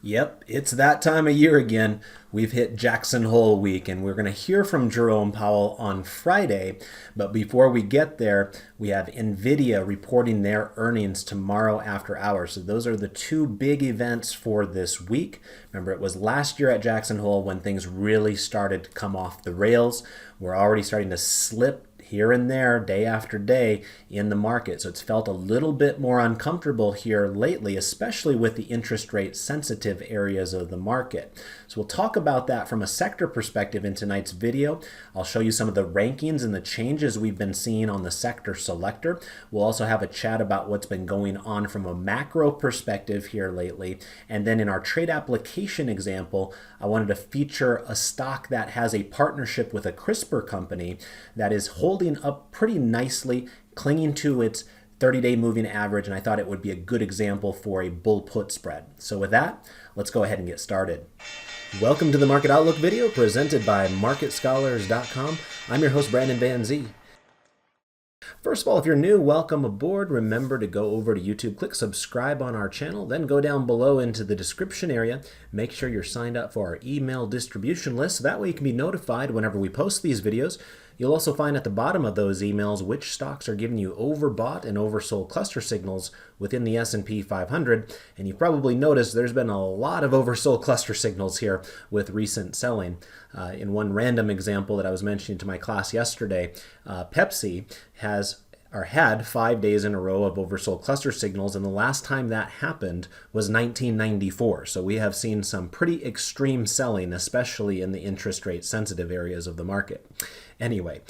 Yep, it's that time of year again. We've hit Jackson Hole week, and we're going to hear from Jerome Powell on Friday. But before we get there, we have NVIDIA reporting their earnings tomorrow after hours. So those are the two big events for this week. Remember, it was last year at Jackson Hole when things really started to come off the rails. We're already starting to slip here and there, day after day in the market. So it's felt a little bit more uncomfortable here lately, especially with the interest rate sensitive areas of the market. So we'll talk about that from a sector perspective in tonight's video. I'll show you some of the rankings and the changes we've been seeing on the sector selector. We'll also have a chat about what's been going on from a macro perspective here lately. And then in our trade application example, I wanted to feature a stock that has a partnership with a CRISPR company that is holding up pretty nicely, clinging to its 30-day moving average, and I thought it would be a good example for a bull put spread. So with that, let's go ahead and get started. Welcome to the Market Outlook video presented by MarketScholars.com. I'm your host, Brandon Van Zee. First of all, if you're new, welcome aboard. Remember to go over to YouTube, click subscribe on our channel, then go down below into the description area. Make sure you're signed up for our email distribution list. So that way you can be notified whenever we post these videos. You'll also find at the bottom of those emails which stocks are giving you overbought and oversold cluster signals within the S&P 500. And you've probably noticed there's been a lot of oversold cluster signals here with recent selling. In one random example that I was mentioning to my class yesterday, Pepsi had 5 days in a row of oversold cluster signals, and the last time that happened was 1994. So we have seen some pretty extreme selling, especially in the interest rate sensitive areas of the market. Anyway,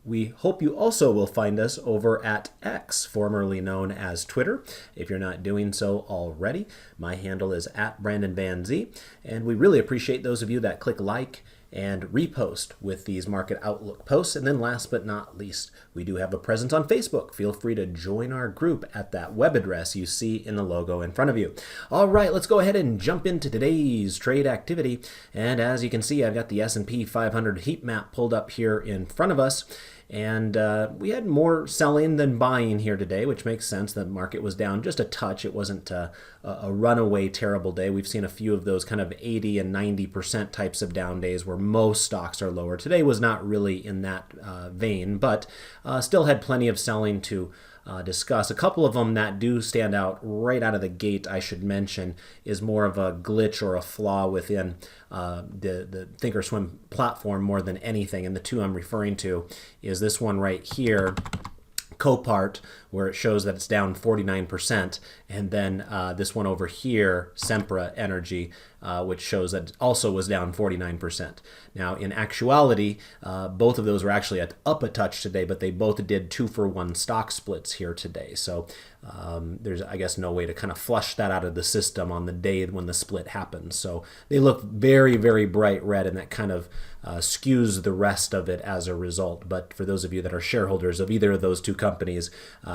we hope you also will find us over at X, formerly known as Twitter. If you're not doing so already, my handle is @BrandonVanZ, and we really appreciate those of you that click like and repost with these Market Outlook posts. And then last but not least, we do have a presence on Facebook. Feel free to join our group at that web address you see in the logo in front of you. All right, let's go ahead and jump into today's trade activity. And as you can see, I've got the S&P 500 heat map pulled up here in front of us. And we had more selling than buying here today, which makes sense. The market was down just a touch. It wasn't a runaway terrible day. We've seen a few of those kind of 80 and 90% types of down days where most stocks are lower. Today was not really in that vein, but still had plenty of selling to discuss. A couple of them that do stand out right out of the gate, I should mention, is more of a glitch or a flaw within the Thinkorswim platform more than anything. And the two I'm referring to is this one right here, Copart, where it shows that it's down 49%, and then this one over here, Sempra Energy, which shows that it also was down 49%. Now, in actuality, both of those were actually up a touch today, but they both did 2-for-1 stock splits here today. So there's, I guess, no way to kind of flush that out of the system on the day when the split happens. So they look very, very bright red, and that kind of skews the rest of it as a result. But for those of you that are shareholders of either of those two companies,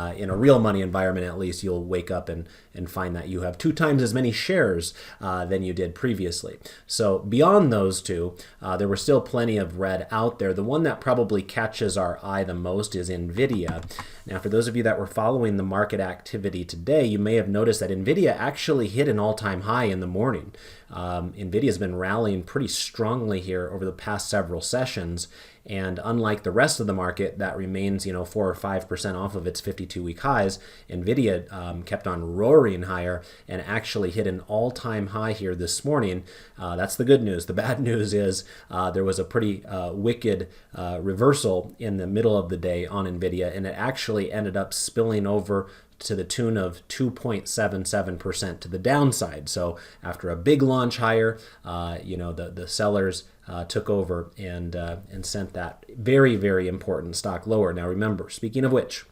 in a real money environment at least, you'll wake up and find that you have 2 times as many shares than you did previously. So beyond those two, there were still plenty of red out there. The one that probably catches our eye the most is NVIDIA. Now, for those of you that were following the market activity today, you may have noticed that NVIDIA actually hit an all-time high in the morning. NVIDIA's been rallying pretty strongly here over the past several sessions, and unlike the rest of the market that remains, 4 or 5% off of its 52-week highs, NVIDIA kept on roaring higher and actually hit an all-time high here this morning. That's the good news. The bad news is there was a pretty wicked reversal in the middle of the day on NVIDIA, and it actually ended up spilling over to the tune of 2.77% to the downside. So after a big launch higher, the sellers took over and sent that very, very important stock lower. Now remember, speaking of which,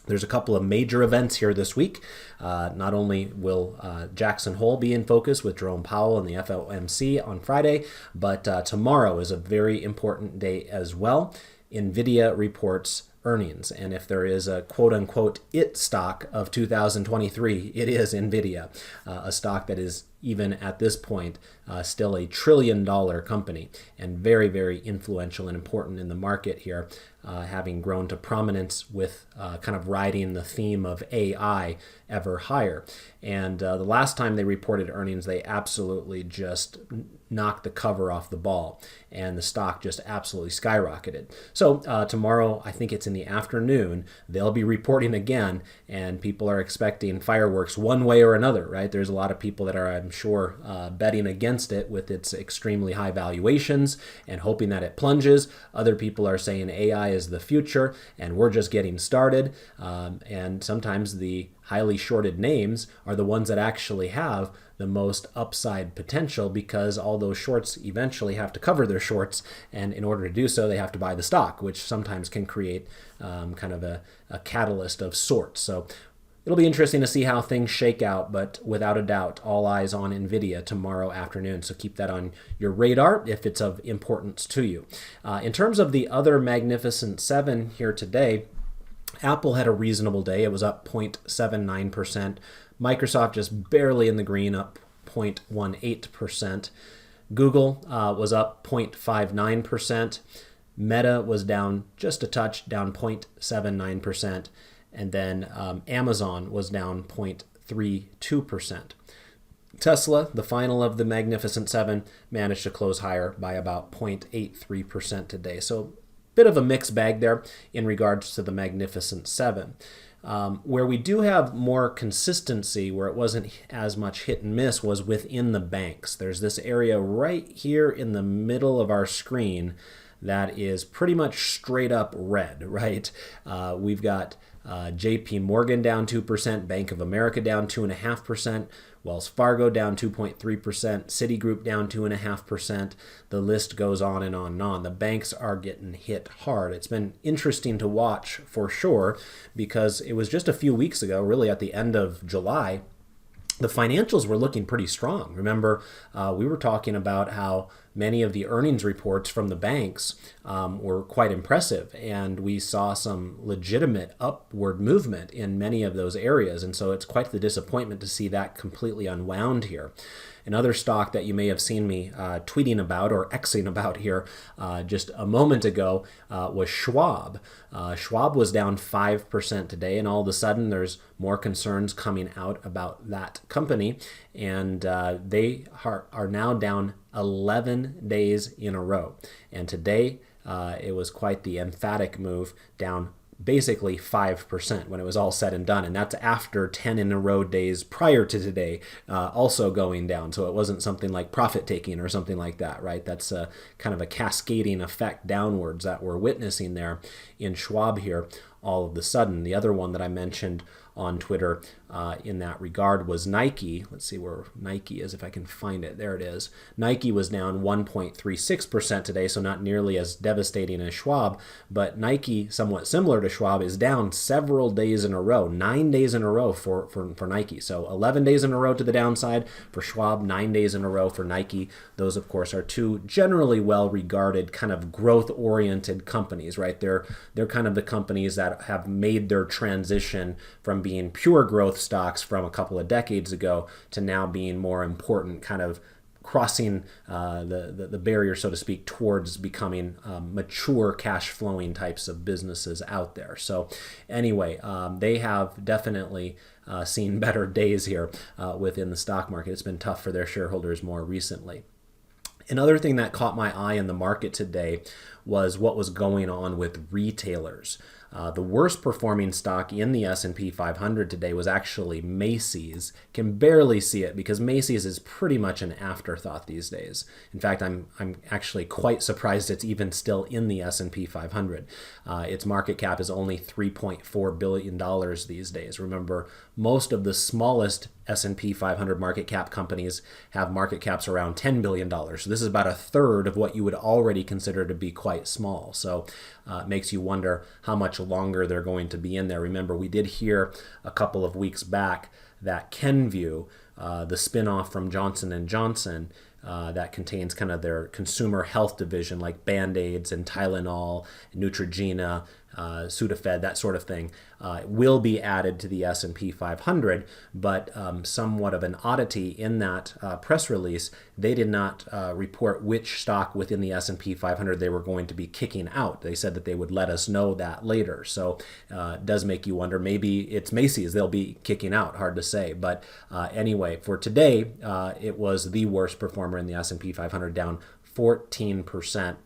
there's a couple of major events here this week. Not only will Jackson Hole be in focus with Jerome Powell and the FOMC on Friday, but tomorrow is a very important day as well. NVIDIA reports earnings. And if there is a quote-unquote it stock of 2023, it is NVIDIA, a stock that is even at this point still a $1 trillion company and very, very influential and important in the market here, having grown to prominence with kind of riding the theme of AI ever higher. And the last time they reported earnings, they absolutely just knocked the cover off the ball, and the stock just absolutely skyrocketed. So tomorrow, I think it's in the afternoon, they'll be reporting again, and people are expecting fireworks one way or another, right? There's a lot of people that are, I'm sure, betting against it with its extremely high valuations and hoping that it plunges. Other people are saying AI is the future and we're just getting started. And sometimes the highly shorted names are the ones that actually have the most upside potential, because all those shorts eventually have to cover their shorts, and in order to do so, they have to buy the stock, which sometimes can create kind of a catalyst of sorts. So it'll be interesting to see how things shake out, but without a doubt, all eyes on NVIDIA tomorrow afternoon. So keep that on your radar if it's of importance to you. In terms of the other Magnificent Seven here today, Apple had a reasonable day. It was up 0.79%. Microsoft just barely in the green, up 0.18%. Google was up 0.59%. Meta was down just a touch, down 0.79%. And then Amazon was down 0.32%. Tesla, the final of the Magnificent Seven, managed to close higher by about 0.83% today. So bit of a mixed bag there in regards to the Magnificent Seven. Where we do have more consistency, where it wasn't as much hit and miss, was within the banks. There's this area right here in the middle of our screen that is pretty much straight up red, right? We've got JP Morgan down 2%, Bank of America down 2.5%, Wells Fargo down 2.3%, Citigroup down 2.5%. The list goes on and on and on. The banks are getting hit hard. It's been interesting to watch for sure, because it was just a few weeks ago, really at the end of July, the financials were looking pretty strong. Remember, we were talking about how many of the earnings reports from the banks were quite impressive, and we saw some legitimate upward movement in many of those areas. And so it's quite the disappointment to see that completely unwound here. Another stock that you may have seen me tweeting about or Xing about here just a moment ago was Schwab. Schwab was down 5% today, and all of a sudden there's more concerns coming out about that company, and they are now down 11 days in a row. And today it was quite the emphatic move, down basically 5% when it was all said and done. And that's after 10 in a row days prior to today also going down. So it wasn't something like profit taking or something like that, right? That's kind of a cascading effect downwards that we're witnessing there in Schwab here all of a sudden. The other one that I mentioned on Twitter in that regard was Nike. Let's see where Nike is, if I can find it. There it is. Nike was down 1.36% today, so not nearly as devastating as Schwab, but Nike, somewhat similar to Schwab, is down several days in a row, 9 days in a row for Nike. So 11 days in a row to the downside for Schwab, 9 days in a row for Nike. Those, of course, are two generally well-regarded kind of growth-oriented companies, right? They're kind of the companies that have made their transition from being pure growth stocks from a couple of decades ago to now being more important, kind of crossing the barrier, so to speak, towards becoming mature cash flowing types of businesses out there. So anyway, they have definitely seen better days here within the stock market. It's been tough for their shareholders more recently. Another thing that caught my eye in the market today was what was going on with retailers. The worst performing stock in the S&P 500 today was actually Macy's. Can barely see it because Macy's is pretty much an afterthought these days. In fact, I'm actually quite surprised it's even still in the S&P 500. Its market cap is only $3.4 billion these days. Remember, most of the smallest S&P 500 market cap companies have market caps around $10 billion. So this is about a third of what you would already consider to be quite small. So it makes you wonder how much longer they're going to be in there. Remember, we did hear a couple of weeks back that Kenvue, the spinoff from Johnson & Johnson, that contains kind of their consumer health division like Band-Aids and Tylenol, Neutrogena, Sudafed, that sort of thing, will be added to the S&P 500. But somewhat of an oddity in that press release, they did not report which stock within the S&P 500 they were going to be kicking out. They said that they would let us know that later. So it does make you wonder, maybe it's Macy's they'll be kicking out. Hard to say. But anyway, for today, it was the worst performer in the S&P 500, down 14%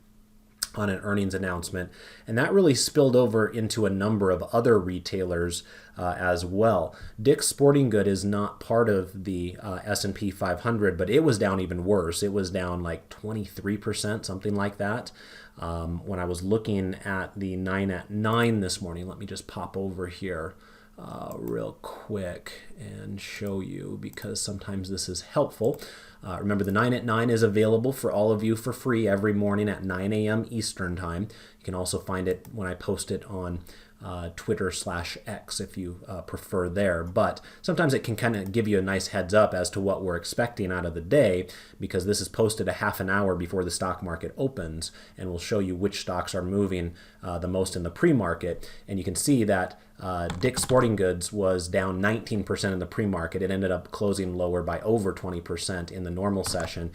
on an earnings announcement. And that really spilled over into a number of other retailers as well. Dick's Sporting Good is not part of the S&P 500, but it was down even worse. It was down like 23%, something like that. When I was looking at the 9 at 9 this morning, let me just pop over here real quick and show you, because sometimes this is helpful. Remember, the 9 at 9 is available for all of you for free every morning at 9 a.m. Eastern Time. You can also find it when I post it on Twitter/X if you prefer there. But sometimes it can kind of give you a nice heads up as to what we're expecting out of the day, because this is posted a half an hour before the stock market opens, and we'll show you which stocks are moving the most in the pre-market. And you can see that Dick's Sporting Goods was down 19% in the pre-market. It ended up closing lower by over 20% in the normal session.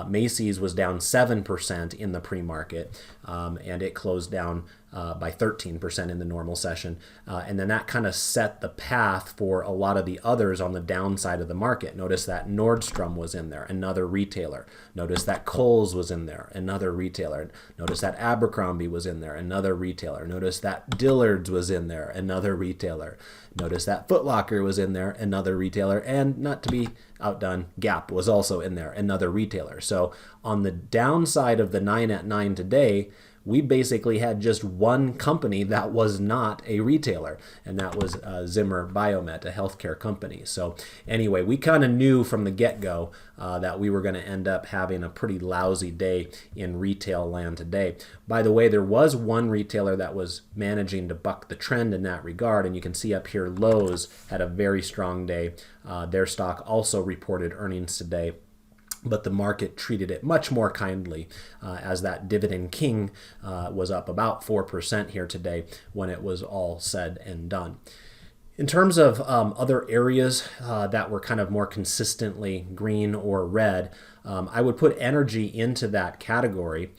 Macy's was down 7% in the pre-market, and it closed down by 13% in the normal session. And then that kind of set the path for a lot of the others on the downside of the market. Notice that Nordstrom was in there, another retailer. Notice that Kohl's was in there, another retailer. Notice that Abercrombie was in there, another retailer. Notice that Dillard's was in there, another retailer. Notice that Foot Locker was in there, another retailer. And not to be outdone, Gap was also in there, another retailer. So on the downside of the 9 at 9 today, we basically had just one company that was not a retailer, and that was Zimmer Biomet, a healthcare company. So anyway, we kind of knew from the get-go that we were going to end up having a pretty lousy day in retail land today. By the way, there was one retailer that was managing to buck the trend in that regard, and you can see up here Lowe's had a very strong day. Their stock also reported earnings today, but the market treated it much more kindly, as that dividend king was up about 4% here today when it was all said and done. In terms of other areas that were kind of more consistently green or red, I would put energy into that category.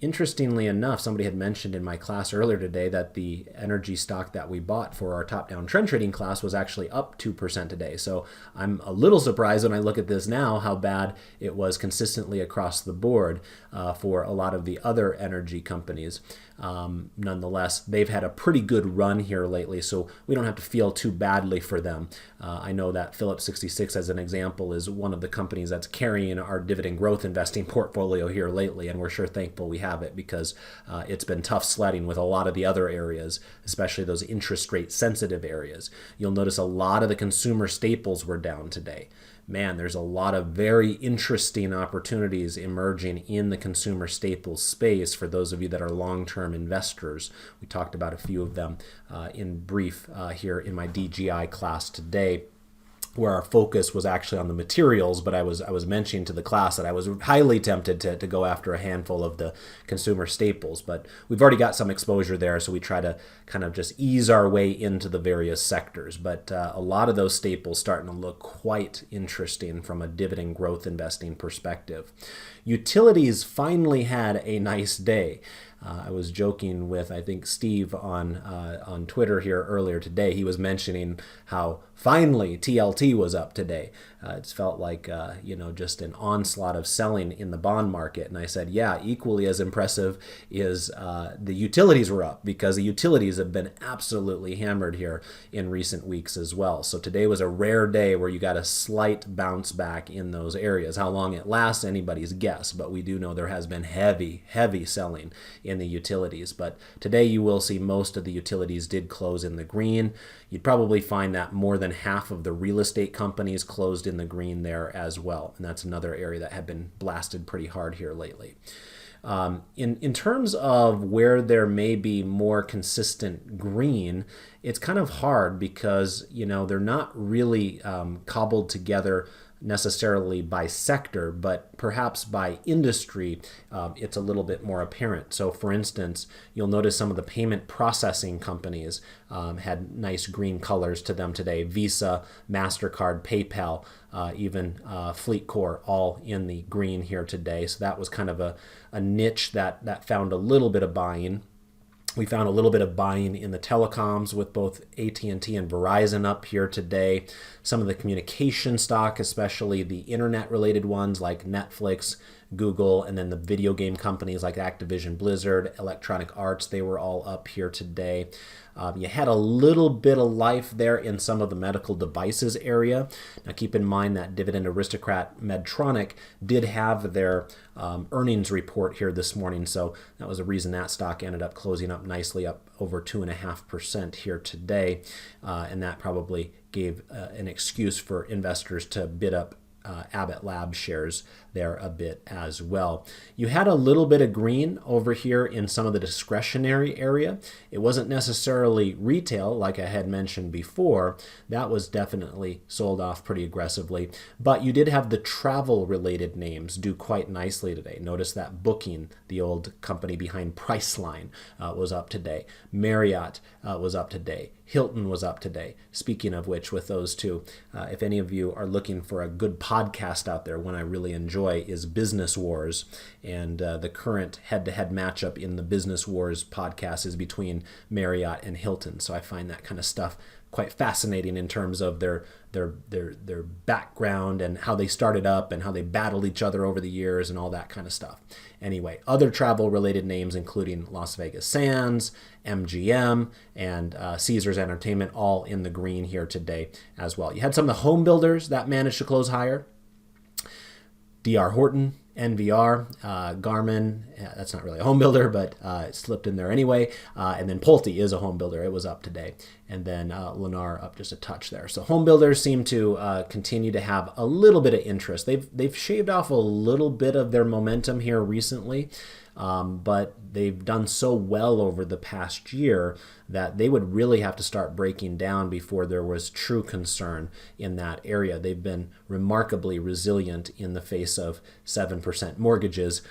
Interestingly enough, somebody had mentioned in my class earlier today that the energy stock that we bought for our top-down trend trading class was actually up 2% today. So I'm a little surprised when I look at this now how bad it was consistently across the board for a lot of the other energy companies. Nonetheless, they've had a pretty good run here lately, so we don't have to feel too badly for them. I know that Phillips 66, as an example, is one of the companies that's carrying our dividend growth investing portfolio here lately, and we're sure thankful we have it, because it's been tough sledding with a lot of the other areas, especially those interest rate sensitive areas. You'll notice a lot of the consumer staples were down today. Man, there's a lot of very interesting opportunities emerging in the consumer staples space for those of you that are long-term investors. We talked about a few of them in brief here in my DGI class today, where our focus was actually on the materials, but I was mentioning to the class that I was highly tempted to go after a handful of the consumer staples, but we've already got some exposure there, so we try to kind of just ease our way into the various sectors. But a lot of those staples starting to look quite interesting from a dividend growth investing perspective. Utilities finally had a nice day. I was joking with, I think, Steve on Twitter here earlier today. He was mentioning how finally TLT was up today. It's felt like, just an onslaught of selling in the bond market. And I said, yeah, equally as impressive is the utilities were up, because the utilities have been absolutely hammered here in recent weeks as well. So today was a rare day where you got a slight bounce back in those areas. How long it lasts, anybody's guess, but we do know there has been heavy selling in the utilities. But today you will see most of the utilities did close in the green. You'd probably find that more than half of the real estate companies closed in the green there as well. And that's another area that had been blasted pretty hard here lately. In terms of where there may be more consistent green, it's kind of hard because, they're not really cobbled together necessarily by sector, but perhaps by industry, it's a little bit more apparent. So for instance, you'll notice some of the payment processing companies had nice green colors to them today. Visa, MasterCard, PayPal, even FleetCor, all in the green here today. So that was kind of a niche that found a little bit of buying. We found a little bit of buying in the telecoms with both AT&T and Verizon up here today. Some of the communication stock, especially the internet-related ones like Netflix, Google, and then the video game companies like Activision Blizzard, Electronic Arts, they were all up here today. You had a little bit of life there in some of the medical devices area. Now keep in mind that dividend aristocrat Medtronic did have their earnings report here this morning, so that was the reason that stock ended up closing up nicely, up over 2.5% here today, and that probably gave an excuse for investors to bid up Abbott Labs shares there a bit as well. You had a little bit of green over here in some of the discretionary area. It wasn't necessarily retail like I had mentioned before. That was definitely sold off pretty aggressively. But you did have the travel related names do quite nicely today. Notice that Booking, the old company behind Priceline, was up today. Marriott was up today. Hilton was up today. Speaking of which, with those two, if any of you are looking for a good podcast out there, one I really enjoy is Business Wars. And the current head-to-head matchup in the Business Wars podcast is between Marriott and Hilton. So I find that kind of stuff quite fascinating in terms of their background and how they started up and how they battled each other over the years and all that kind of stuff. Anyway, other travel-related names including Las Vegas Sands, MGM, and Caesars Entertainment, all in the green here today as well. You had some of the home builders that managed to close higher. D.R. Horton, NVR, Garmin, that's not really a home builder, but it slipped in there anyway. And then Pulte is a home builder. It was up today. And then Lennar up just a touch there. So home builders seem to continue to have a little bit of interest. They've shaved off a little bit of their momentum here recently, but they've done so well over the past year that they would really have to start breaking down before there was true concern in that area. They've been remarkably resilient in the face of 7% mortgages.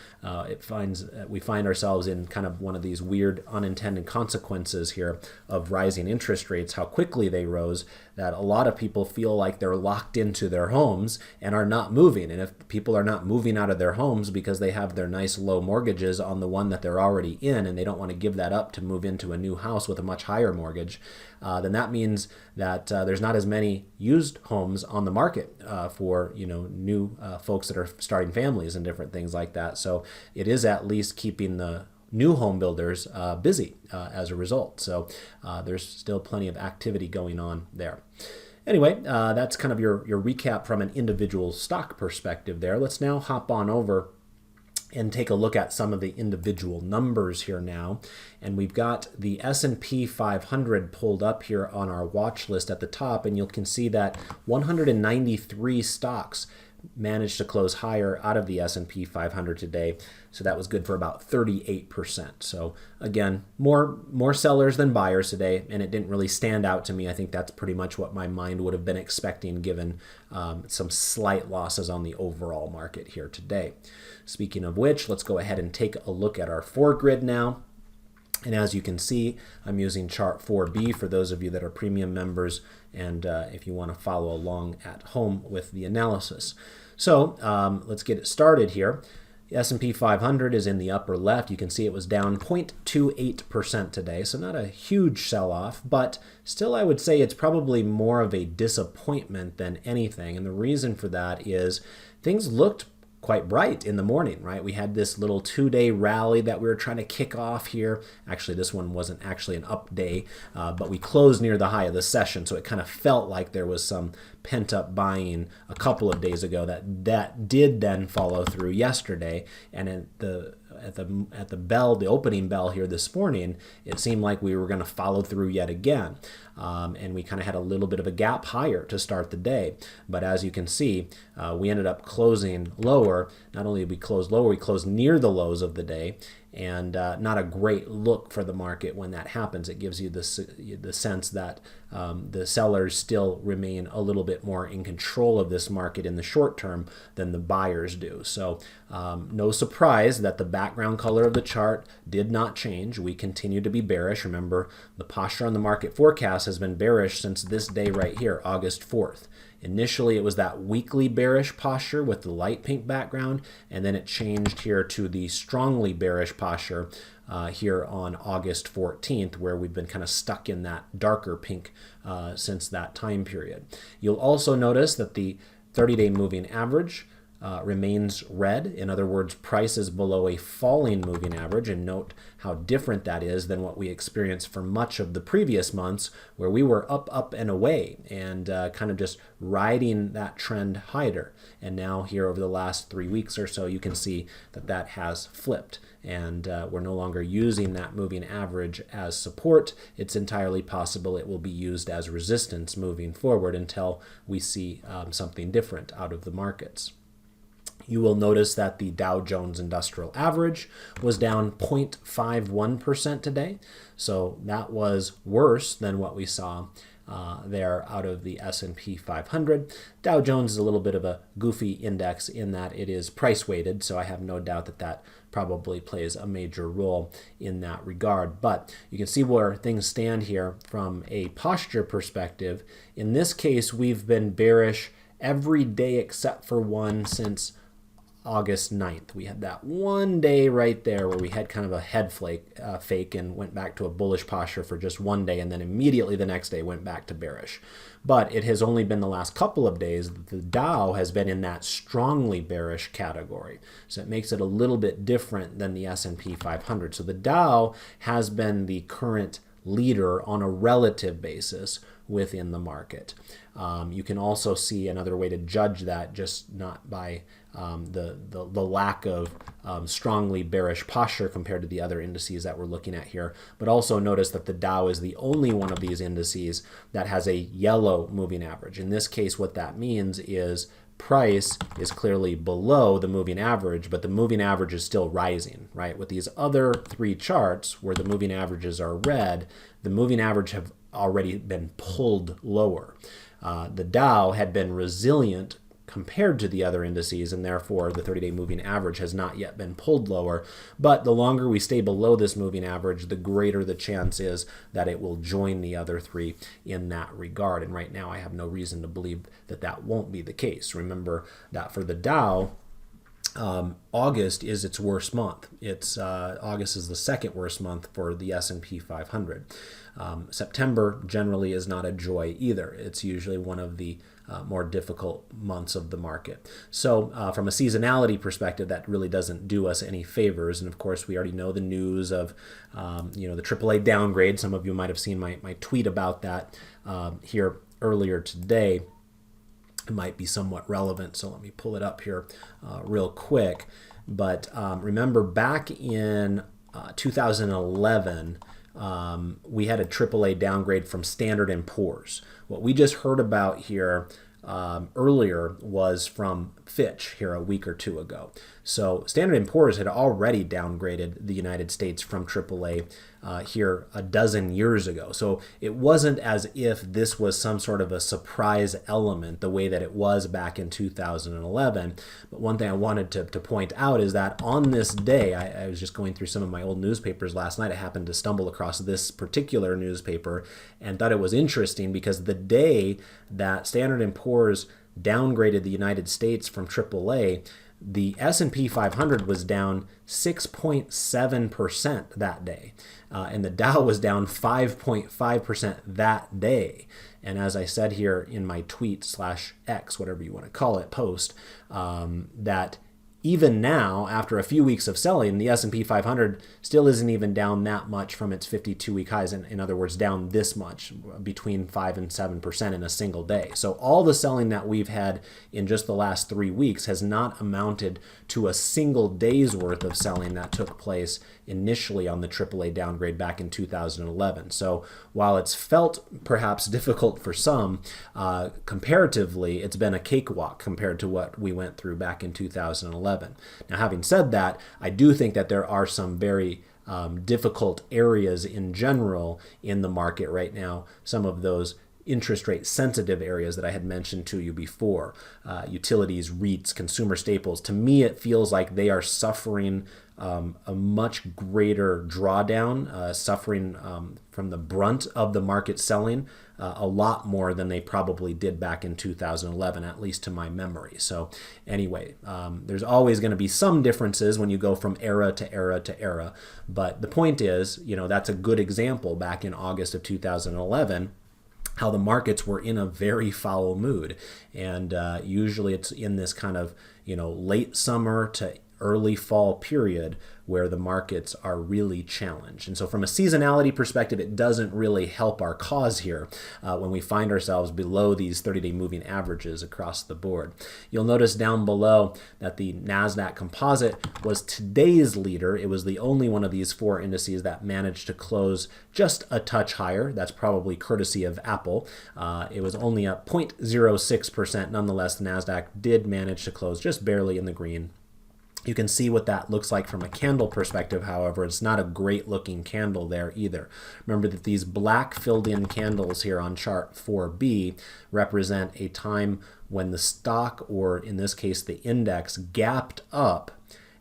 We find ourselves in kind of one of these weird unintended consequences here of rising interest rates, how quickly they rose, that a lot of people feel like they're locked into their homes and are not moving. And if people are not moving out of their homes because they have their nice low mortgages on the one that they're already in and they don't want to give that up to move into a new house with a much higher mortgage, then that means that there's not as many used homes on the market for new folks that are starting families and different things like that. So it is at least keeping the new home builders busy as a result. So there's still plenty of activity going on there. Anyway, that's kind of your recap from an individual stock perspective there. Let's now hop on over and take a look at some of the individual numbers here now. And we've got the S&P 500 pulled up here on our watch list at the top, and you can see that 193 stocks managed to close higher out of the S&P 500 today. So that was good for about 38%. So again, more sellers than buyers today, and it didn't really stand out to me. I think that's pretty much what my mind would have been expecting given some slight losses on the overall market here today. Speaking of which, let's go ahead and take a look at our 4-grid now. And as you can see, I'm using chart 4B for those of you that are premium members and if you want to follow along at home with the analysis. So let's get it started here. The S&P 500 is in the upper left. You can see it was down 0.28% today, so not a huge sell-off, but still I would say it's probably more of a disappointment than anything. And the reason for that is things looked quite bright in the morning, right? We had this little 2-day rally that we were trying to kick off here. Actually, this one wasn't actually an up day, but we closed near the high of the session, so it kind of felt like there was some pent-up buying a couple of days ago that did then follow through yesterday. And at the bell, the opening bell here this morning, it seemed like we were going to follow through yet again. and we kind of had a little bit of a gap higher to start the day. But as you can see, we ended up closing lower. Not only did we close lower, we closed near the lows of the day, and not a great look for the market when that happens. It gives you the sense that the sellers still remain a little bit more in control of this market in the short term than the buyers do. So no surprise that the background color of the chart did not change. We continue to be bearish. Remember, the posture on the market forecast has been bearish since this day right here, August 4th. Initially, it was that weekly bearish posture with the light pink background, and then it changed here to the strongly bearish posture here on August 14th, where we've been kind of stuck in that darker pink since that time period. You'll also notice that the 30-day moving average remains red. In other words, price is below a falling moving average, and note how different that is than what we experienced for much of the previous months, where we were up, up, and away, and kind of just riding that trend higher. And now here over the last 3 weeks or so, you can see that that has flipped, and we're no longer using that moving average as support. It's entirely possible it will be used as resistance moving forward until we see something different out of the markets. You will notice that the Dow Jones Industrial Average was down 0.51% today. So that was worse than what we saw there out of the S&P 500. Dow Jones is a little bit of a goofy index in that it is price weighted, so I have no doubt that that probably plays a major role in that regard. But you can see where things stand here from a posture perspective. In this case, we've been bearish every day except for one since August 9th. We had that one day right there where we had kind of a head fake and went back to a bullish posture for just one day, and then immediately the next day went back to bearish. But it has only been the last couple of days that the Dow has been in that strongly bearish category. So it makes it a little bit different than the S&P 500. So the Dow has been the current leader on a relative basis within the market. You can also see another way to judge that, just not by the lack of strongly bearish posture compared to the other indices that we're looking at here, but also notice that the Dow is the only one of these indices that has a yellow moving average. In this case, what that means is price is clearly below the moving average, but the moving average is still rising, right? With these other three charts where the moving averages are red, the moving average have already been pulled lower. The Dow had been resilient compared to the other indices, and therefore the 30-day moving average has not yet been pulled lower. But the longer we stay below this moving average, the greater the chance is that it will join the other three in that regard. And right now I have no reason to believe that that won't be the case. Remember that for the Dow, August is its worst month. August is the second worst month for the S&P 500. September generally is not a joy either. It's usually one of the more difficult months of the market. So from a seasonality perspective, that really doesn't do us any favors. And of course, we already know the news of the AAA downgrade. Some of you might have seen my tweet about that here earlier today. It might be somewhat relevant, so let me pull it up here real quick. But remember, back in 2011, we had a AAA downgrade from Standard & Poor's. What we just heard about here earlier was from Fitch here a week or two ago. So Standard & Poor's had already downgraded the United States from AAA here a dozen years ago. So it wasn't as if this was some sort of a surprise element the way that it was back in 2011. But one thing I wanted to point out is that on this day, I was just going through some of my old newspapers last night. I happened to stumble across this particular newspaper and thought it was interesting because the day that Standard & Poor's downgraded the United States from AAA, the S&P 500 was down 6.7% that day, and the Dow was down 5.5% that day. And as I said here in my tweet /X, whatever you want to call it, post, that even now, after a few weeks of selling, the S&P 500 still isn't even down that much from its 52-week highs. In other words, down this much, between 5 and 7% in a single day. So all the selling that we've had in just the last 3 weeks has not amounted to a single day's worth of selling that took place initially on the AAA downgrade back in 2011. So while it's felt perhaps difficult for some, comparatively, it's been a cakewalk compared to what we went through back in 2011. Now, having said that, I do think that there are some very difficult areas in general in the market right now. Some of those interest rate sensitive areas that I had mentioned to you before, utilities, REITs, consumer staples. To me, it feels like they are suffering a much greater drawdown, suffering from the brunt of the market selling a lot more than they probably did back in 2011, at least to my memory. So anyway, there's always going to be some differences when you go from era to era to era. But the point is, that's a good example back in August of 2011, how the markets were in a very foul mood. And usually it's in this kind of, late summer to early fall period where the markets are really challenged. And so from a seasonality perspective, it doesn't really help our cause here when we find ourselves below these 30-day moving averages across the board. You'll notice down below that the NASDAQ composite was today's leader. It was the only one of these four indices that managed to close just a touch higher. That's probably courtesy of Apple. It was only up 0.06%. Nonetheless, the NASDAQ did manage to close just barely in the green. You can see what that looks like from a candle perspective. However, it's not a great looking candle there either. Remember that these black filled in candles here on chart 4B represent a time when the stock, or in this case the index, gapped up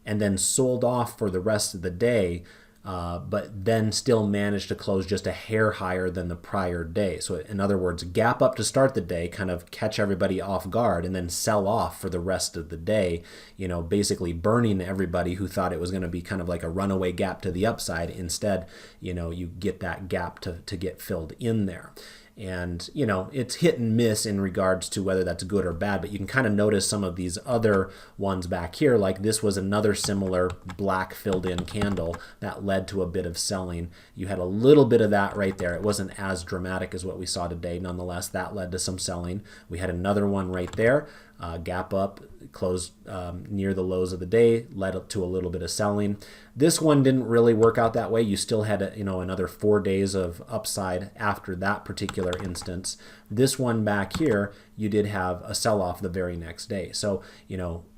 and then sold off for the rest of the day, but then still managed to close just a hair higher than the prior day. So in other words, gap up to start the day, kind of catch everybody off guard, and then sell off for the rest of the day, basically burning everybody who thought it was going to be kind of like a runaway gap to the upside. Instead, you get that gap to get filled in there. And, it's hit and miss in regards to whether that's good or bad, but you can kind of notice some of these other ones back here, like this was another similar black filled in candle that led to a bit of selling. You had a little bit of that right there. It wasn't as dramatic as what we saw today. Nonetheless, that led to some selling. We had another one right there. Gap up, closed near the lows of the day, led up to a little bit of selling. This one didn't really work out that way. You still had another 4 days of upside after that particular instance. This one back here, you did have a sell-off the very next day. So,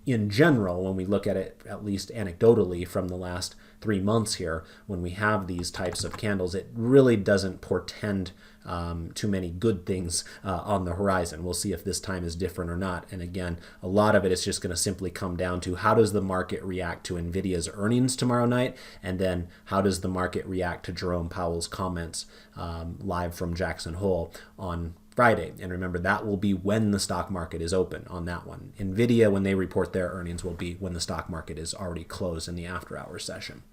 in general, when we look at it, at least anecdotally from the last 3 months here, when we have these types of candles, it really doesn't portend too many good things on the horizon. We'll see if this time is different or not. And again, a lot of it is just going to simply come down to how does the market react to NVIDIA's earnings tomorrow night, and then how does the market react to Jerome Powell's comments live from Jackson Hole on Friday. And remember, that will be when the stock market is open on that one. NVIDIA, when they report their earnings, will be when the stock market is already closed in the after-hours session.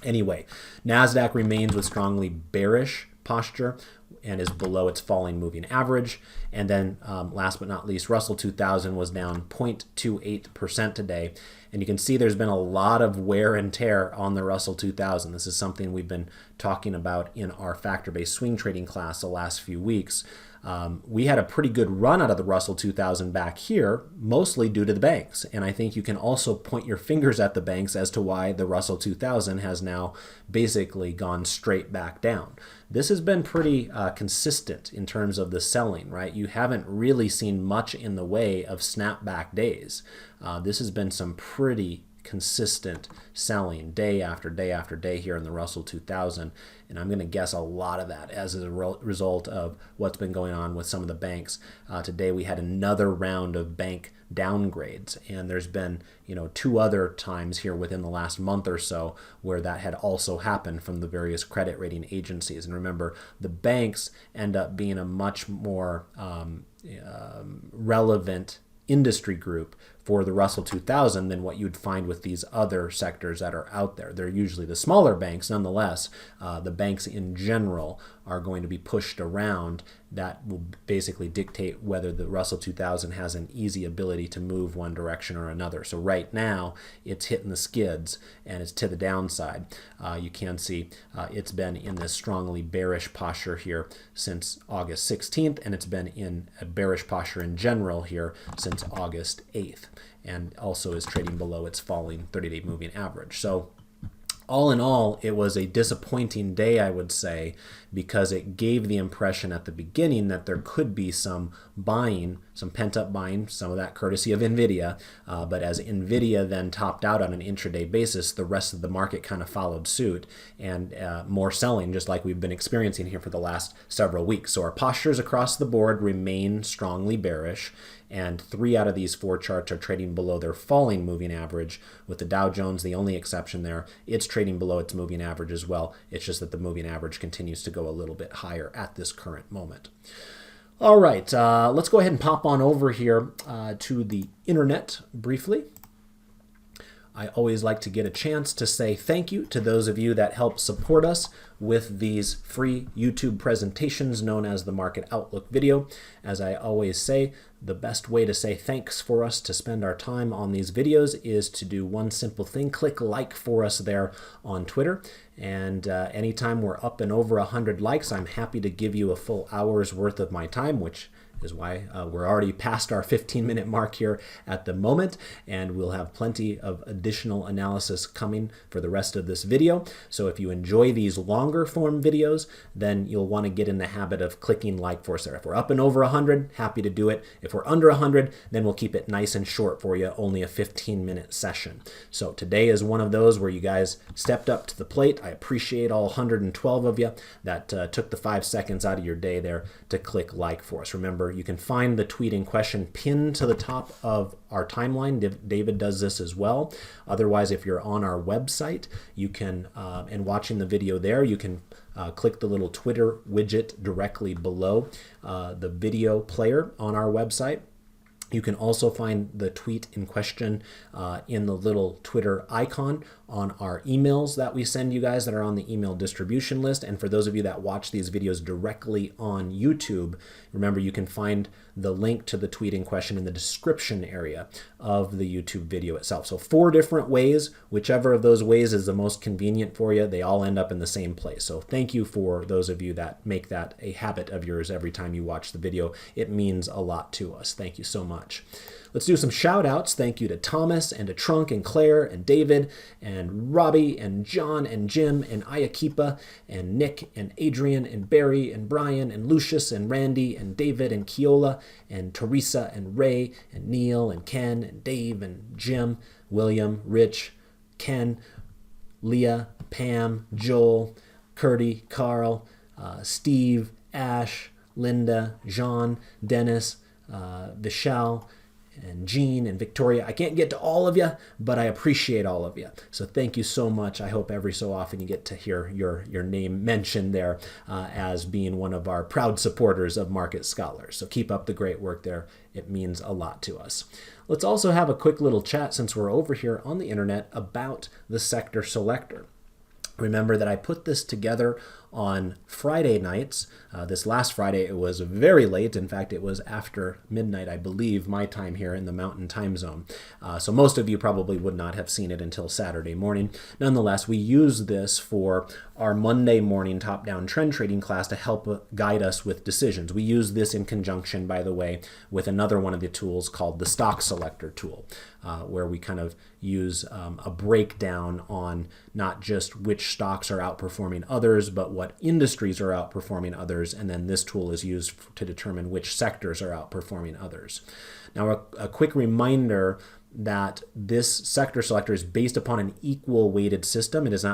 Anyway, NASDAQ remains with strongly bearish posture and is below its falling moving average. And then last but not least, Russell 2000 was down 0.28% today. And you can see there's been a lot of wear and tear on the Russell 2000. This is something we've been talking about in our factor-based swing trading class the last few weeks. We had a pretty good run out of the Russell 2000 back here, mostly due to the banks. And I think you can also point your fingers at the banks as to why the Russell 2000 has now basically gone straight back down. This has been pretty consistent in terms of the selling, right? You haven't really seen much in the way of snapback days. This has been some pretty consistent selling day after day after day here in the Russell 2000. And I'm going to guess a lot of that as a result of what's been going on with some of the banks. Today we had another round of bank downgrades, and there's been 2 other times here within the last month or so where that had also happened from the various credit rating agencies. And remember, the banks end up being a much more relevant industry group for the Russell 2000 than what you'd find with these other sectors that are out there. They're usually the smaller banks. Nonetheless, the banks in general are going to be pushed around. That will basically dictate whether the Russell 2000 has an easy ability to move one direction or another. So right now, it's hitting the skids and it's to the downside. You can see it's been in this strongly bearish posture here since August 16th, and it's been in a bearish posture in general here since August 8th, and also is trading below its falling 30-day moving average. So all in all, it was a disappointing day, I would say, because it gave the impression at the beginning that there could be some buying, some pent-up buying, some of that courtesy of NVIDIA. But as NVIDIA then topped out on an intraday basis, the rest of the market kind of followed suit, and more selling, just like we've been experiencing here for the last several weeks. So our postures across the board remain strongly bearish, and 3 out of these 4 charts are trading below their falling moving average, with the Dow Jones the only exception there. It's trading below its moving average as well. It's just that the moving average continues to go a little bit higher at this current moment. All right, let's go ahead and pop on over here to the internet briefly. I always like to get a chance to say thank you to those of you that help support us with these free YouTube presentations known as the Market Outlook video. As I always say, the best way to say thanks for us to spend our time on these videos is to do one simple thing. Click like for us there on Twitter. And anytime we're up and over 100 likes, I'm happy to give you a full hour's worth of my time, which is why we're already past our 15-minute mark here at the moment, and we'll have plenty of additional analysis coming for the rest of this video. So if you enjoy these longer form videos, then you'll want to get in the habit of clicking like for us there. If we're up and over 100, happy to do it. If we're under 100, then we'll keep it nice and short for you, only a 15-minute session. So today is one of those where you guys stepped up to the plate. I appreciate all 112 of you that took the 5 seconds out of your day there to click like for us. Remember, you can find the tweet in question pinned to the top of our timeline. David does this as well. Otherwise, if you're on our website, you can, and watching the video there, you can click the little Twitter widget directly below the video player on our website. You can also find the tweet in question in the little Twitter icon on our emails that we send you guys that are on the email distribution list. And for those of you that watch these videos directly on YouTube, remember you can find the link to the tweet in question in the description area of the YouTube video itself. So 4 different ways, whichever of those ways is the most convenient for you, they all end up in the same place. So thank you for those of you that make that a habit of yours every time you watch the video. It means a lot to us. Thank you so much. Let's do some shout outs. Thank you to Thomas and to Trunk and Claire and David and Robbie and John and Jim and Ayakipa and Nick and Adrian and Barry and Brian and Lucius and Randy and David and Keola and Teresa and Ray and Neil and Ken and Dave and Jim, William, Rich, Ken, Leah, Pam, Joel, Curdy, Carl, Steve, Ash, Linda, Jean, Dennis, Vishal, and Jean and Victoria. I can't get to all of you, but I appreciate all of you. So thank you so much. I hope every so often you get to hear your name mentioned there as being one of our proud supporters of Market Scholars. So keep up the great work there. It means a lot to us. Let's also have a quick little chat since we're over here on the internet about the sector selector. Remember that I put this together on Friday nights. This last Friday, it was very late. In fact, it was after midnight, I believe, my time here in the Mountain Time Zone. So most of you probably would not have seen it until Saturday morning. Nonetheless, we use this for our Monday morning top-down trend trading class to help guide us with decisions. We use this in conjunction, by the way, with another one of the tools called the Stock Selector tool, where we kind of use a breakdown on not just which stocks are outperforming others, but what industries are outperforming others, and then this tool is used to determine which sectors are outperforming others. Now, a quick reminder that this sector selector is based upon an equal weighted system. It is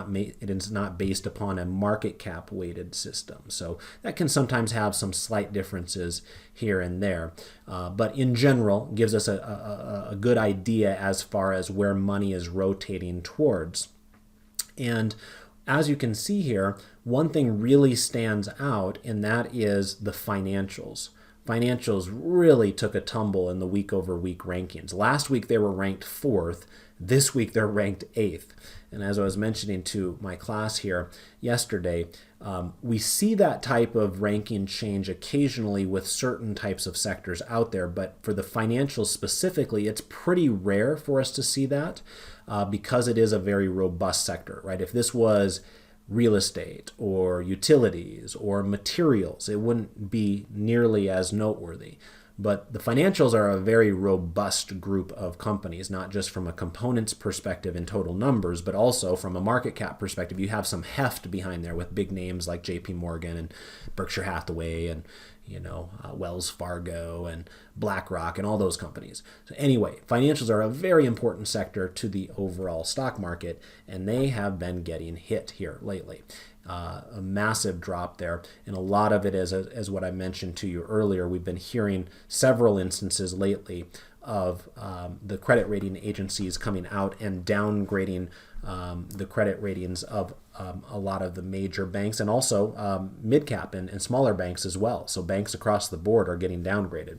not based upon a market cap weighted system. So that can sometimes have some slight differences here and there. But in general, gives us a good idea as far as where money is rotating towards. And as you can see here, one thing really stands out, and that is the financials financials really took a tumble in the week-over-week rankings. Last week they were ranked 4th. This week they're ranked 8th. And as I was mentioning to my class here yesterday, we see that type of ranking change occasionally with certain types of sectors out there, but for the financials specifically, it's pretty rare for us to see that because it is a very robust sector, right? If this was real estate or utilities or materials, it wouldn't be nearly as noteworthy. But the financials are a very robust group of companies, not just from a components perspective in total numbers, but also from a market cap perspective. You have some heft behind there with big names like JP Morgan and Berkshire Hathaway and Wells Fargo and BlackRock and all those companies. So anyway, financials are a very important sector to the overall stock market, and they have been getting hit here lately. A massive drop there, and a lot of it is, as what I mentioned to you earlier, we've been hearing several instances lately of the credit rating agencies coming out and downgrading the credit ratings of a lot of the major banks, and also mid-cap and smaller banks as well. So banks across the board are getting downgraded.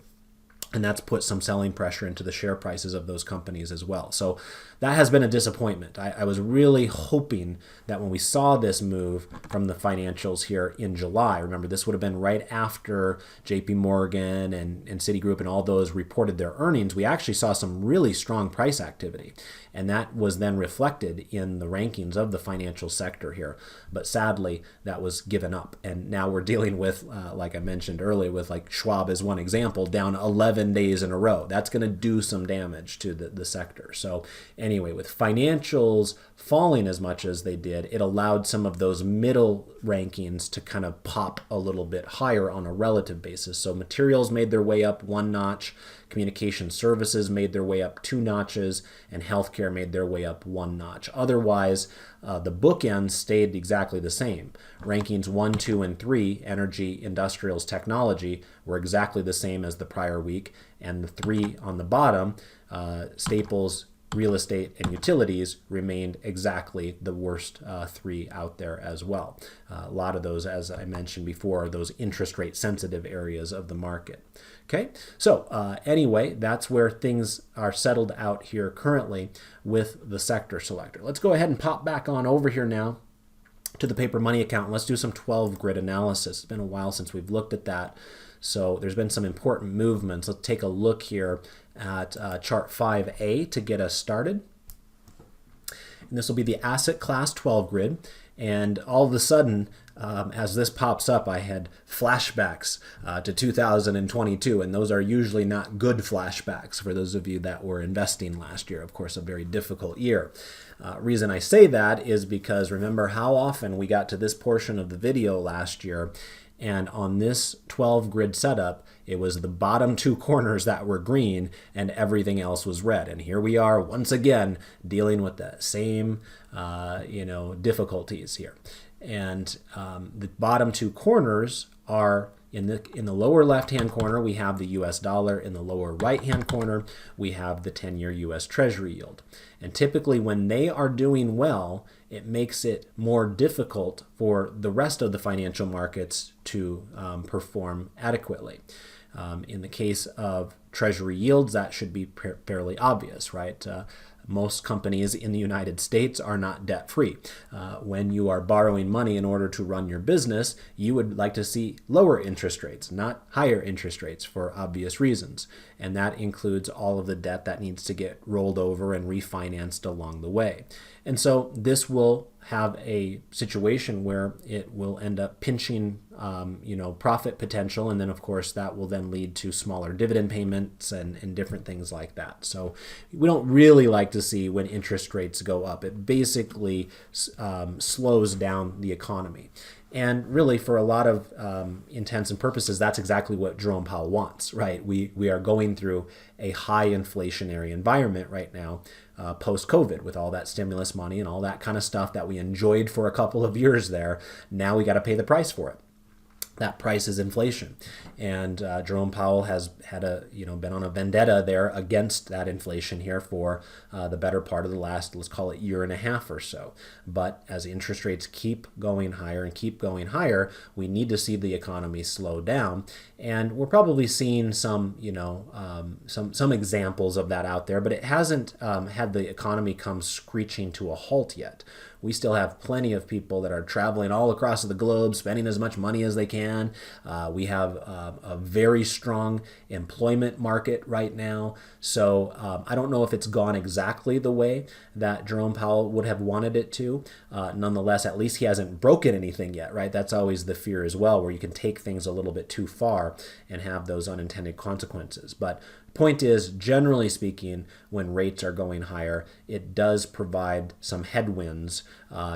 And that's put some selling pressure into the share prices of those companies as well. So that has been a disappointment. I was really hoping that when we saw this move from the financials here in July, remember this would have been right after JP Morgan and Citigroup and all those reported their earnings, we actually saw some really strong price activity. And that was then reflected in the rankings of the financial sector here. But sadly, that was given up. And now we're dealing with, like I mentioned earlier, with like Schwab as one example, down 11 days in a row. That's going to do some damage to the sector. So anyway, with financials falling as much as they did, it allowed some of those middle rankings to kind of pop a little bit higher on a relative basis. So materials made their way up 1 notch, communication services made their way up 2 notches, and healthcare made their way up 1 notch. Otherwise, the bookends stayed exactly the same. Rankings 1, 2, and 3, energy, industrials, technology, were exactly the same as the prior week, and the 3 on the bottom, staples, real estate, and utilities, remained exactly the worst 3 out there as well. A lot of those, as I mentioned before, are those interest rate sensitive areas of the market. Okay, so anyway, that's where things are settled out here currently with the sector selector. Let's go ahead and pop back on over here now to the paper money account. Let's do some 12 grid analysis. It's been a while since we've looked at that. So there's been some important movements. Let's take a look here at chart 5A to get us started. And this will be the asset class 12 grid. And all of a sudden, as this pops up, I had flashbacks to 2022, and those are usually not good flashbacks for those of you that were investing last year. Of course, a very difficult year. Reason I say that is because remember how often we got to this portion of the video last year, and on this 12 grid setup, it was the bottom 2 corners that were green and everything else was red. And here we are once again dealing with the same difficulties here. And the bottom 2 corners are in the lower left-hand corner, we have the US dollar. In the lower right-hand corner, we have the 10-year US Treasury yield. And typically when they are doing well, it makes it more difficult for the rest of the financial markets to perform adequately. In the case of Treasury yields, that should be fairly obvious, right? Most companies in the United States are not debt-free. When you are borrowing money in order to run your business, you would like to see lower interest rates, not higher interest rates for obvious reasons. And that includes all of the debt that needs to get rolled over and refinanced along the way. And so this will have a situation where it will end up pinching profit potential, and then of course that will then lead to smaller dividend payments and different things like that. So we don't really like to see when interest rates go up. It basically slows down the economy. And really, for a lot of intents and purposes, that's exactly what Jerome Powell wants, right? We are going through a high inflationary environment right now, post-COVID, with all that stimulus money and all that kind of stuff that we enjoyed for a couple of years there. Now we got to pay the price for it. that price is inflation. And Jerome Powell has had been on a vendetta there against that inflation here for the better part of the last, let's call it, year and a half or so. But as interest rates keep going higher and keep going higher, we need to see the economy slow down. And we're probably seeing some examples of that out there, but it hasn't had the economy come screeching to a halt yet. We still have plenty of people that are traveling all across the globe, spending as much money as they can. We have a very strong employment market right now. So I don't know if it's gone exactly the way that Jerome Powell would have wanted it to. Nonetheless, at least he hasn't broken anything yet, right? That's always the fear as well, where you can take things a little bit too far and have those unintended consequences. But point is, generally speaking, when rates are going higher, it does provide some headwinds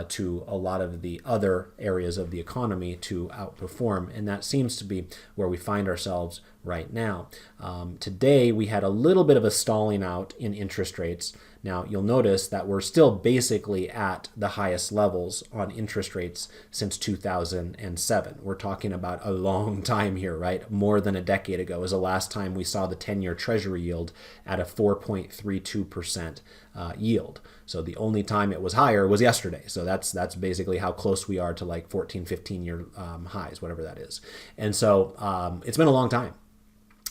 to a lot of the other areas of the economy to outperform, and that seems to be where we find ourselves right now. Today, we had a little bit of a stalling out in interest rates. Now, you'll notice that we're still basically at the highest levels on interest rates since 2007. We're talking about a long time here, right? More than a decade ago was the last time we saw the 10-year Treasury yield at a 4.32% yield. So the only time it was higher was yesterday. So that's basically how close we are to like 14, 15-year highs, whatever that is. And so it's been a long time.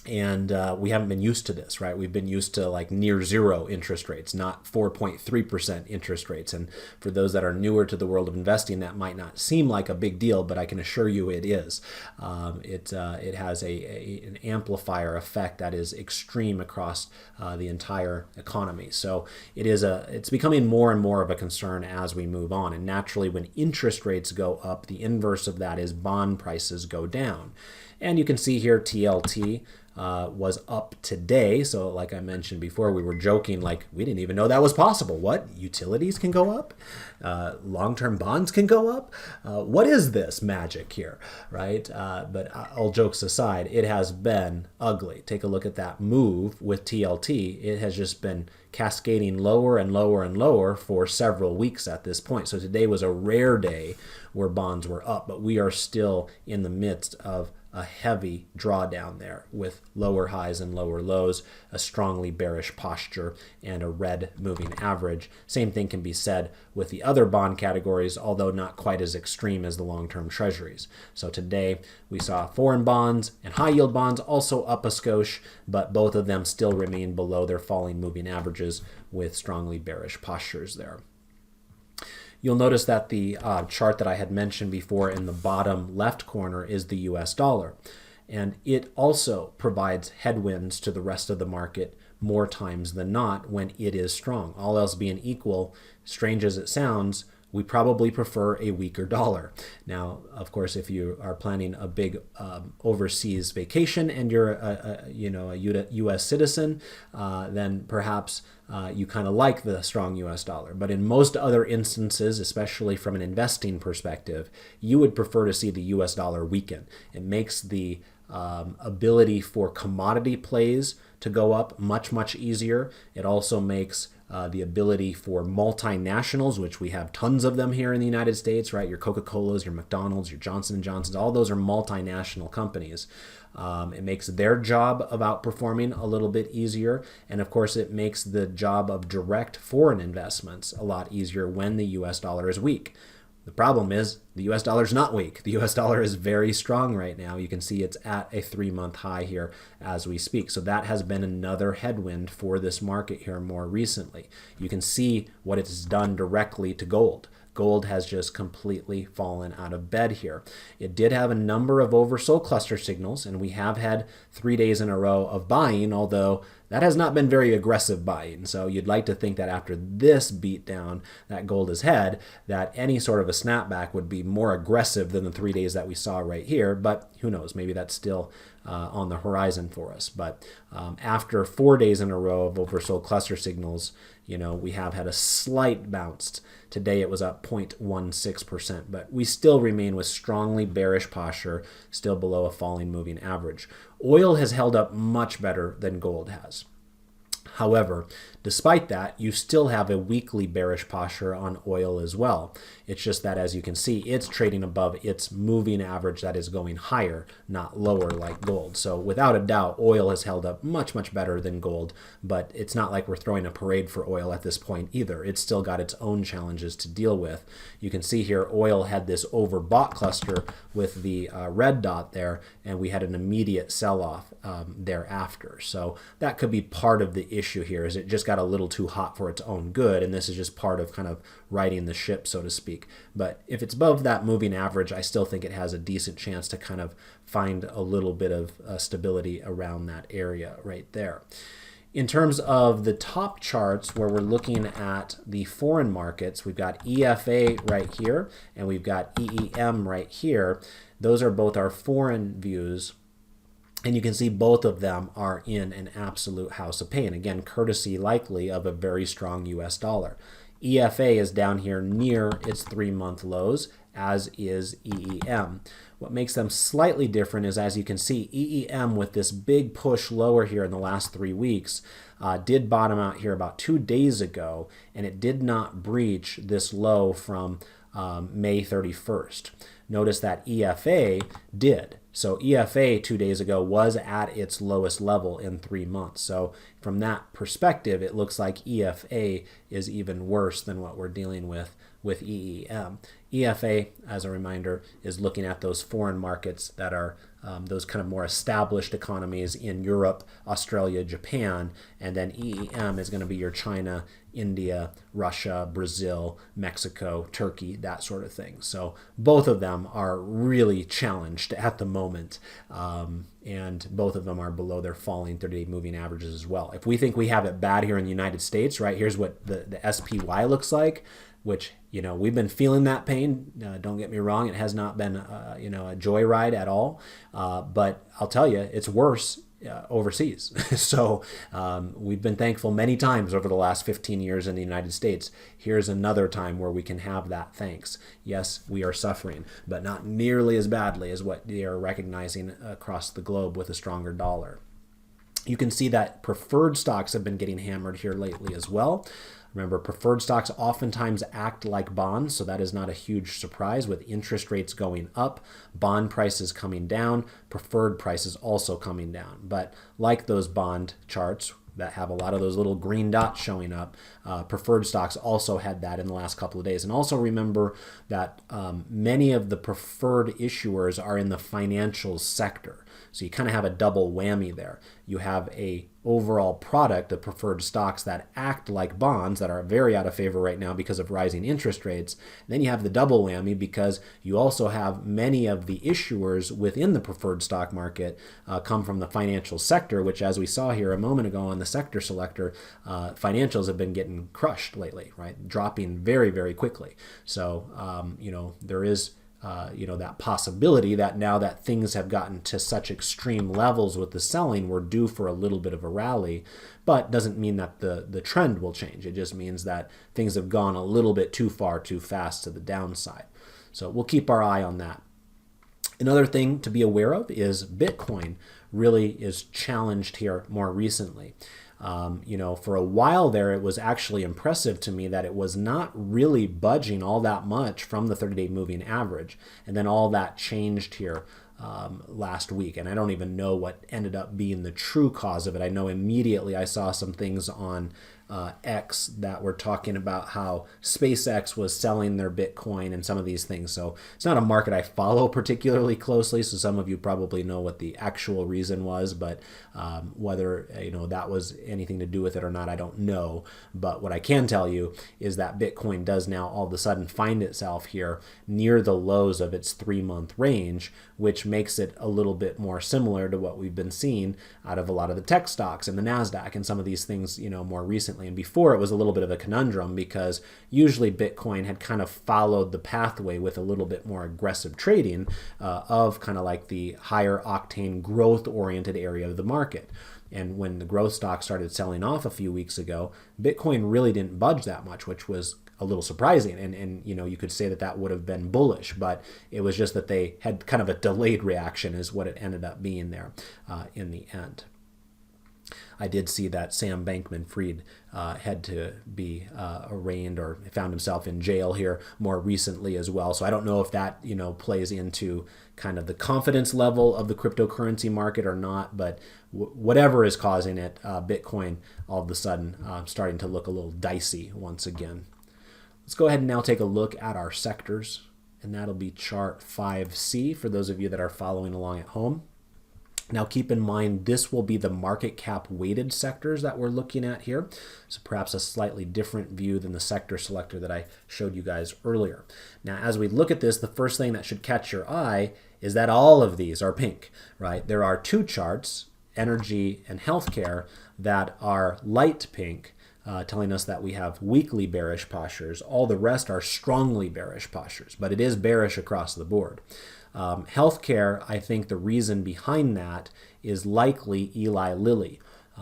And we haven't been used to this, right? We've been used to like near zero interest rates, not 4.3% interest rates. And for those that are newer to the world of investing, that might not seem like a big deal, but I can assure you it is. It has an amplifier effect that is extreme across the entire economy. So it's becoming more and more of a concern as we move on. And naturally, when interest rates go up, the inverse of that is bond prices go down. And you can see here TLT was up today. So like I mentioned before, we were joking like we didn't even know that was possible. What? Utilities can go up? Long-term bonds can go up? What is this magic here, right? But all jokes aside, it has been ugly. Take a look at that move with TLT. It has just been cascading lower and lower and lower for several weeks at this point. So today was a rare day where bonds were up, but we are still in the midst of a heavy drawdown there with lower highs and lower lows, a strongly bearish posture, and a red moving average. Same thing can be said with the other bond categories, although not quite as extreme as the long-term treasuries. So today we saw foreign bonds and high-yield bonds also up a skosh, but both of them still remain below their falling moving averages with strongly bearish postures there. You'll notice that the chart that I had mentioned before in the bottom left corner is the US dollar. And it also provides headwinds to the rest of the market more times than not when it is strong. All else being equal, strange as it sounds, we probably prefer a weaker dollar. Now, of course, if you are planning a big overseas vacation and you're a U.S. citizen, then perhaps you kind of like the strong U.S. dollar. But in most other instances, especially from an investing perspective, you would prefer to see the U.S. dollar weaken. It makes the ability for commodity plays to go up much, much easier. It also makes the ability for multinationals, which we have tons of them here in the United States, right? Your Coca-Colas, your McDonald's, your Johnson & Johnson's, all those are multinational companies. It makes their job of outperforming a little bit easier. And of course, it makes the job of direct foreign investments a lot easier when the US dollar is weak. The problem is the US dollar is not weak. The US dollar is very strong right now. You can see it's at a 3-month high here as we speak. So that has been another headwind for this market here more recently. You can see what it's done directly to gold. Gold has just completely fallen out of bed here. It did have a number of oversold cluster signals, and we have had 3 days in a row of buying, although that has not been very aggressive buying. So you'd like to think that after this beatdown that gold has had, that any sort of a snapback would be more aggressive than the 3 days that we saw right here. But who knows? Maybe that's still on the horizon for us. But after 4 days in a row of oversold cluster signals, we have had a slight bounce. Today it was up 0.16%, but we still remain with strongly bearish posture, still below a falling moving average. Oil has held up much better than gold has. However, despite that, you still have a weekly bearish posture on oil as well. It's just that, as you can see, it's trading above its moving average that is going higher, not lower like gold. So without a doubt, oil has held up much, much better than gold, but it's not like we're throwing a parade for oil at this point either. It's still got its own challenges to deal with. You can see here, oil had this overbought cluster with the red dot there, and we had an immediate sell-off thereafter. So that could be part of the issue here, is it just got a little too hot for its own good, and this is just part of kind of righting the ship, so to speak. But if it's above that moving average, I still think it has a decent chance to kind of find a little bit of stability around that area right there. In terms of the top charts where we're looking at the foreign markets, we've got EFA right here and we've got EEM right here. Those are both our foreign views. And you can see both of them are in an absolute house of pain. Again, courtesy likely of a very strong US dollar. EFA is down here near its 3-month lows, as is EEM. What makes them slightly different is, as you can see, EEM with this big push lower here in the last 3 weeks did bottom out here about 2 days ago, and it did not breach this low from May 31st. Notice that EFA did. So EFA 2 days ago was at its lowest level in 3 months. So from that perspective, it looks like EFA is even worse than what we're dealing with EEM. EFA, as a reminder, is looking at those foreign markets that are those kind of more established economies in Europe, Australia, Japan, and then EEM is going to be your China, India, Russia, Brazil, Mexico, Turkey, that sort of thing. So both of them are really challenged at the moment, and both of them are below their falling 30-day moving averages as well. If we think we have it bad here in the United States, right, here's what the SPY looks like, which, you know, we've been feeling that pain. Don't get me wrong. It has not been, you know, a joyride at all. But I'll tell you, it's worse overseas. So we've been thankful many times over the last 15 years in the United States. Here's another time where we can have that thanks. Yes, we are suffering, but not nearly as badly as what they are recognizing across the globe with a stronger dollar. You can see that preferred stocks have been getting hammered here lately as well. Remember, preferred stocks oftentimes act like bonds, so that is not a huge surprise. With interest rates going up, bond prices coming down, preferred prices also coming down. But like those bond charts that have a lot of those little green dots showing up, preferred stocks also had that in the last couple of days. And also remember that many of the preferred issuers are in the financial sector. So you kind of have a double whammy there. You have a overall product of preferred stocks that act like bonds that are very out of favor right now because of rising interest rates. And then you have the double whammy because you also have many of the issuers within the preferred stock market come from the financial sector, which, as we saw here a moment ago on the sector selector, financials have been getting crushed lately, right? Dropping very, very quickly. So, you know, there is you know, that possibility that now that things have gotten to such extreme levels with the selling, we're due for a little bit of a rally, but doesn't mean that the trend will change. It just means that things have gone a little bit too far, too fast to the downside. So we'll keep our eye on that. Another thing to be aware of is Bitcoin really is challenged here more recently. You know, for a while there, it was actually impressive to me that it was not really budging all that much from the 30-day moving average. And then all that changed here last week. And I don't even know what ended up being the true cause of it. I know immediately I saw some things on X that were talking about how SpaceX was selling their Bitcoin and some of these things. So it's not a market I follow particularly closely. So some of you probably know what the actual reason was, but whether you know that was anything to do with it or not, I don't know. But what I can tell you is that Bitcoin does now all of a sudden find itself here near the lows of its 3-month range, which makes it a little bit more similar to what we've been seeing out of a lot of the tech stocks and the NASDAQ and some of these things, you know, more recently. And before, it was a little bit of a conundrum because usually Bitcoin had kind of followed the pathway with a little bit more aggressive trading of kind of like the higher octane growth oriented area of the market. And when the growth stock started selling off a few weeks ago, Bitcoin really didn't budge that much, which was a little surprising. And you know, you could say that that would have been bullish, but it was just that they had kind of a delayed reaction is what it ended up being there in the end. I did see that Sam Bankman-Fried had to be arraigned or found himself in jail here more recently as well. So I don't know if that plays into kind of the confidence level of the cryptocurrency market or not, but whatever is causing it, Bitcoin all of a sudden starting to look a little dicey once again. Let's go ahead and now take a look at our sectors, and that'll be chart 5C for those of you that are following along at home. Now keep in mind this will be the market cap weighted sectors that we're looking at here, so perhaps a slightly different view than the sector selector that I showed you guys earlier. Now as we look at this, the first thing that should catch your eye is that all of these are pink, right? There are two charts, energy and healthcare, that are light pink, telling us that we have weakly bearish postures. All the rest are strongly bearish postures, but it is bearish across the board. Healthcare, I think the reason behind that is likely Eli Lilly.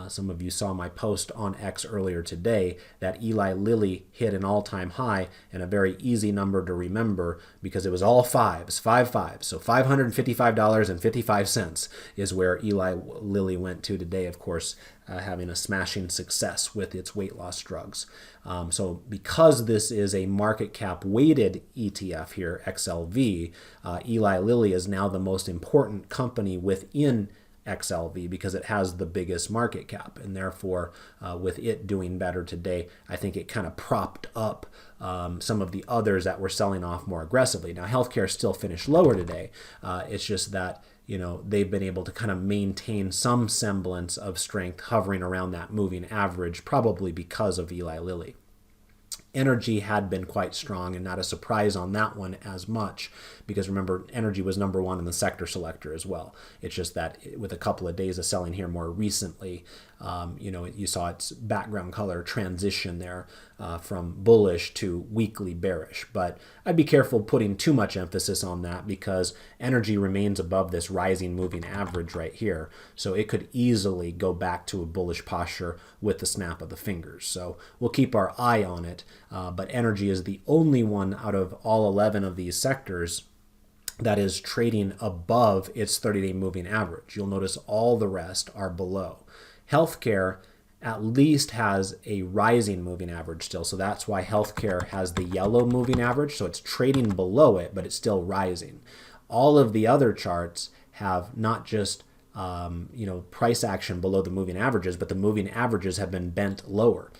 Some of you saw my post on X earlier today that Eli Lilly hit an all-time high, and a very easy number to remember because it was all fives, 5 5. So $555.55 is where Eli Lilly went to today, of course, having a smashing success with its weight loss drugs. So because this is a market cap weighted ETF here, XLV, Eli Lilly is now the most important company within XLV because it has the biggest market cap, and therefore with it doing better today, I think it kind of propped up some of the others that were selling off more aggressively. Now healthcare still finished lower today. It's just that they've been able to kind of maintain some semblance of strength hovering around that moving average, probably because of Eli Lilly. Energy had been quite strong, and not a surprise on that one as much, because remember, energy was number one in the sector selector as well. It's just that with a couple of days of selling here more recently, you saw its background color transition there from bullish to weakly bearish. But I'd be careful putting too much emphasis on that because energy remains above this rising moving average right here. So it could easily go back to a bullish posture with the snap of the fingers. So we'll keep our eye on it. But energy is the only one out of all 11 of these sectors that is trading above its 30-day moving average. You'll notice all the rest are below. Healthcare at least has a rising moving average still, so that's why healthcare has the yellow moving average, so it's trading below it, but it's still rising. All of the other charts have not just price action below the moving averages, but the moving averages have been bent lower.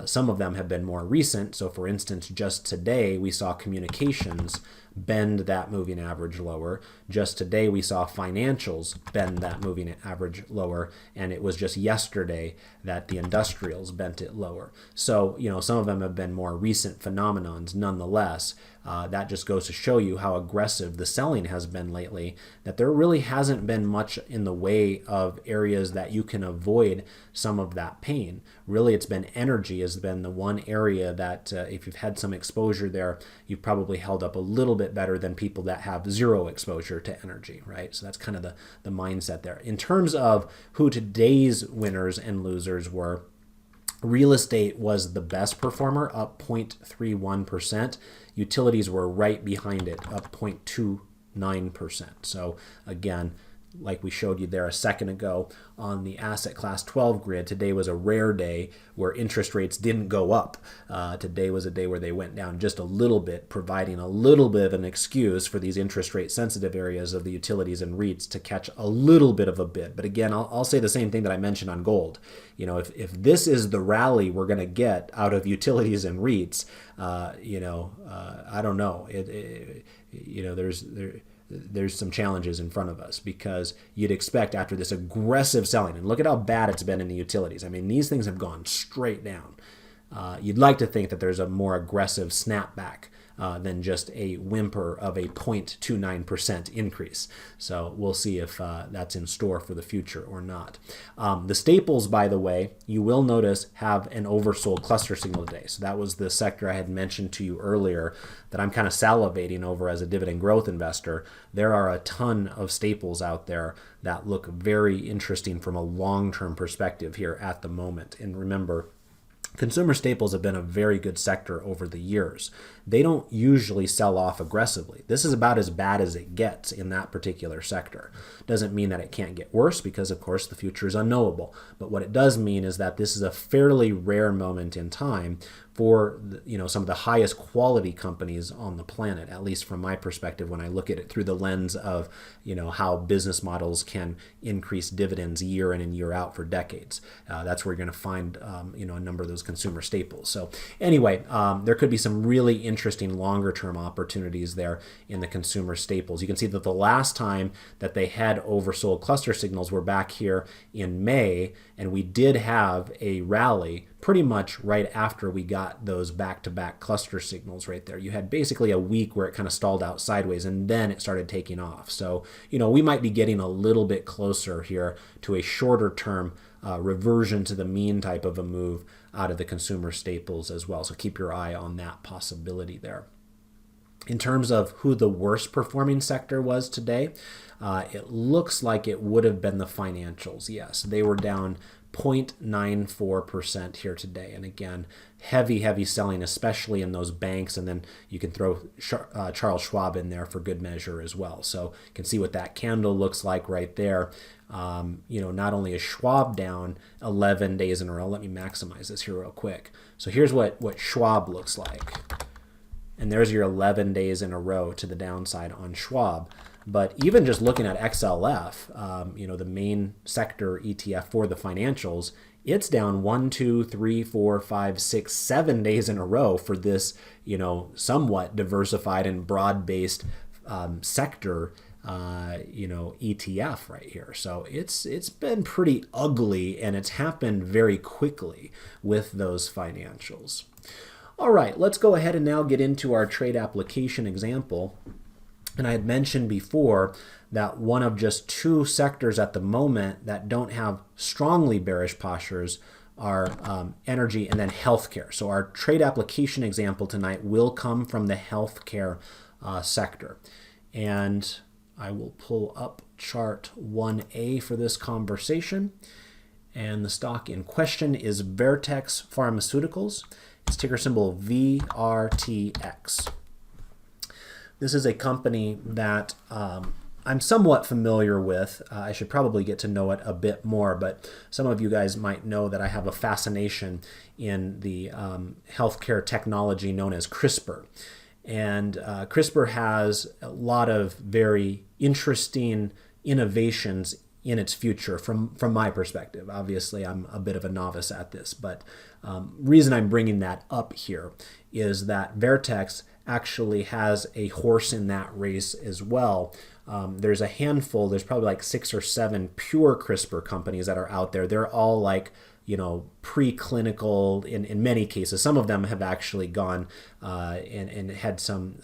Some of them have been more recent. So for instance, just today we saw communications bend that moving average lower. Just today we saw financials bend that moving average lower. And it was just yesterday that the industrials bent it lower. So, some of them have been more recent phenomenons nonetheless. That just goes to show you how aggressive the selling has been lately, that there really hasn't been much in the way of areas that you can avoid some of that pain. Really, it's been energy has been the one area that if you've had some exposure there, you've probably held up a little bit better than people that have zero exposure to energy, right? So that's kind of the mindset there. In terms of who today's winners and losers were, real estate was the best performer, up 0.31%. Utilities were right behind it, up 0.29%. So again, like we showed you there a second ago on the asset class 12 grid, today was a rare day where interest rates didn't go up. Today was a day where they went down just a little bit, providing a little bit of an excuse for these interest rate sensitive areas of the utilities and REITs to catch a little bit of a bid. But again, I'll say the same thing that I mentioned on gold. If this is the rally we're going to get out of utilities and REITs, I don't know. There's some challenges in front of us because you'd expect after this aggressive selling, and look at how bad it's been in the utilities. I mean, these things have gone straight down. You'd like to think that there's a more aggressive snapback than just a whimper of a 0.29% increase. So we'll see if that's in store for the future or not. The staples, by the way, you will notice have an oversold cluster signal today. So that was the sector I had mentioned to you earlier that I'm kind of salivating over as a dividend growth investor. There are a ton of staples out there that look very interesting from a long-term perspective here at the moment. And remember, Consumer staples have been a very good sector over the years. They don't usually sell off aggressively. This is about as bad as it gets in that particular sector. Doesn't mean that it can't get worse because, of course, the future is unknowable. But what it does mean is that this is a fairly rare moment in time for some of the highest quality companies on the planet, at least from my perspective when I look at it through the lens of how business models can increase dividends year in and year out for decades. That's where you're going to find a number of those consumer staples. So anyway, there could be some really interesting longer term opportunities there in the consumer staples. You can see that the last time that they had oversold cluster signals were back here in May, and we did have a rally pretty much right after we got those back-to-back cluster signals right there. You had basically a week where it kind of stalled out sideways, and then it started taking off. So, we might be getting a little bit closer here to a shorter term reversion to the mean type of a move out of the consumer staples as well. So keep your eye on that possibility there. In terms of who the worst performing sector was today, it looks like it would have been the financials. Yes, they were down 0.94% here today. And again, heavy selling, especially in those banks. And then you can throw Charles Schwab in there for good measure as well. So you can see what that candle looks like right there. Not only is Schwab down 11 days in a row. Let me maximize this here real quick. So here's what Schwab looks like. And there's your 11 days in a row to the downside on Schwab. But even just looking at XLF, the main sector ETF for the financials, it's down 1, 2, 3, 4, 5, 6, 7 days in a row for this, somewhat diversified and broad-based sector, ETF right here. So it's been pretty ugly, and it's happened very quickly with those financials. All right, let's go ahead and now get into our trade application example. And I had mentioned before that one of just two sectors at the moment that don't have strongly bearish postures are energy and then healthcare. So our trade application example tonight will come from the healthcare sector. And I will pull up chart 1A for this conversation. And the stock in question is Vertex Pharmaceuticals. Its ticker symbol VRTX. This is a company that I'm somewhat familiar with. I should probably get to know it a bit more, but some of you guys might know that I have a fascination in the healthcare technology known as CRISPR. And CRISPR has a lot of very interesting innovations in its future from my perspective. Obviously, I'm a bit of a novice at this, but reason I'm bringing that up here is that Vertex actually has a horse in that race as well. There's a handful, there's probably like 6 or 7 pure CRISPR companies that are out there. They're all like, preclinical in many cases. Some of them have actually gone and had some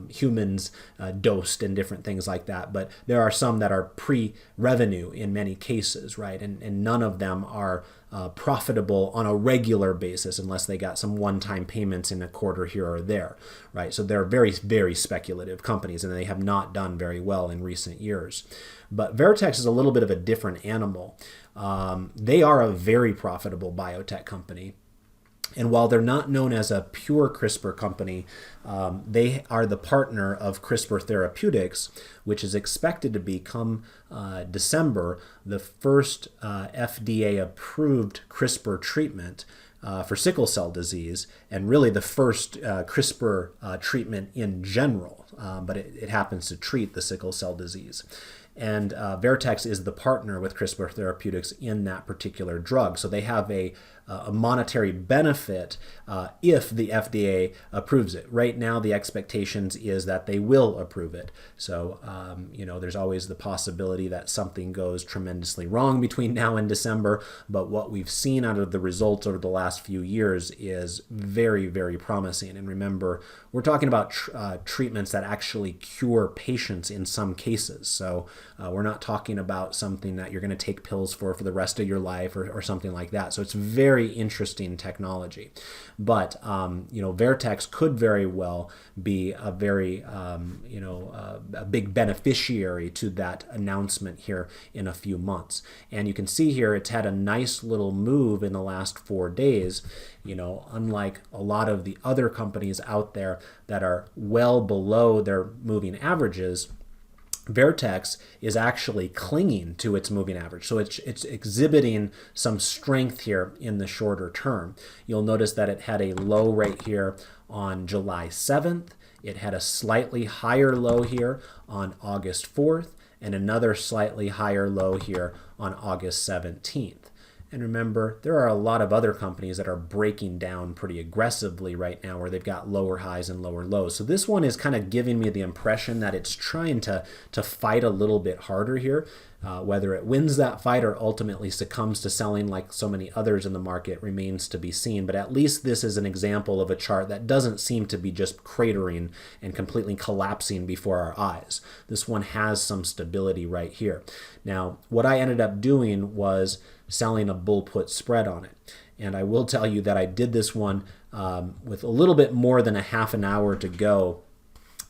humans dosed and different things like that. But there are some that are pre-revenue in many cases, right? And none of them are profitable on a regular basis unless they got some one-time payments in a quarter here or there, right? So they're very, very speculative companies, and they have not done very well in recent years. But Vertex is a little bit of a different animal. They are a very profitable biotech company. And while they're not known as a pure CRISPR company, they are the partner of CRISPR Therapeutics, which is expected to become December the first FDA-approved CRISPR treatment for sickle cell disease, and really the first CRISPR treatment in general, but it happens to treat the sickle cell disease. And Vertex is the partner with CRISPR Therapeutics in that particular drug. So they have a monetary benefit if the FDA approves it. Right now, the expectations is that they will approve it. So, there's always the possibility that something goes tremendously wrong between now and December. But what we've seen out of the results over the last few years is very, very promising. And remember, we're talking about treatments that actually cure patients in some cases. So we're not talking about something that you're going to take pills for the rest of your life or something like that. So it's very, very interesting technology. But, Vertex could very well be a very, a big beneficiary to that announcement here in a few months. And you can see here it's had a nice little move in the last 4 days. Unlike a lot of the other companies out there that are well below their moving averages, Vertex is actually clinging to its moving average. So it's exhibiting some strength here in the shorter term. You'll notice that it had a low right here on July 7th. It had a slightly higher low here on August 4th and another slightly higher low here on August 17th. And remember, there are a lot of other companies that are breaking down pretty aggressively right now where they've got lower highs and lower lows. So this one is kind of giving me the impression that it's trying to fight a little bit harder here. Whether it wins that fight or ultimately succumbs to selling like so many others in the market remains to be seen. But at least this is an example of a chart that doesn't seem to be just cratering and completely collapsing before our eyes. This one has some stability right here. Now, what I ended up doing was selling a bull put spread on it. And I will tell you that I did this one with a little bit more than a half an hour to go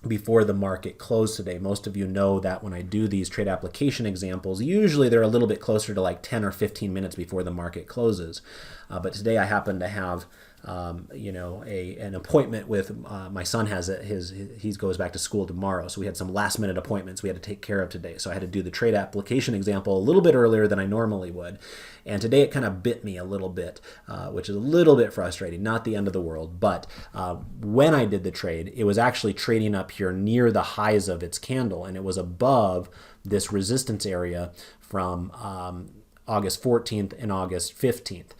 before the market closed today. Most of you know that when I do these trade application examples, usually they're a little bit closer to like 10 or 15 minutes before the market closes. But today I happen to have an appointment with my son. He goes back to school tomorrow, so we had some last minute appointments we had to take care of today. So I had to do the trade application example a little bit earlier than I normally would, and today it kind of bit me a little bit, which is a little bit frustrating. Not the end of the world, but when I did the trade, it was actually trading up here near the highs of its candle, and it was above this resistance area from August 14th and August 15th.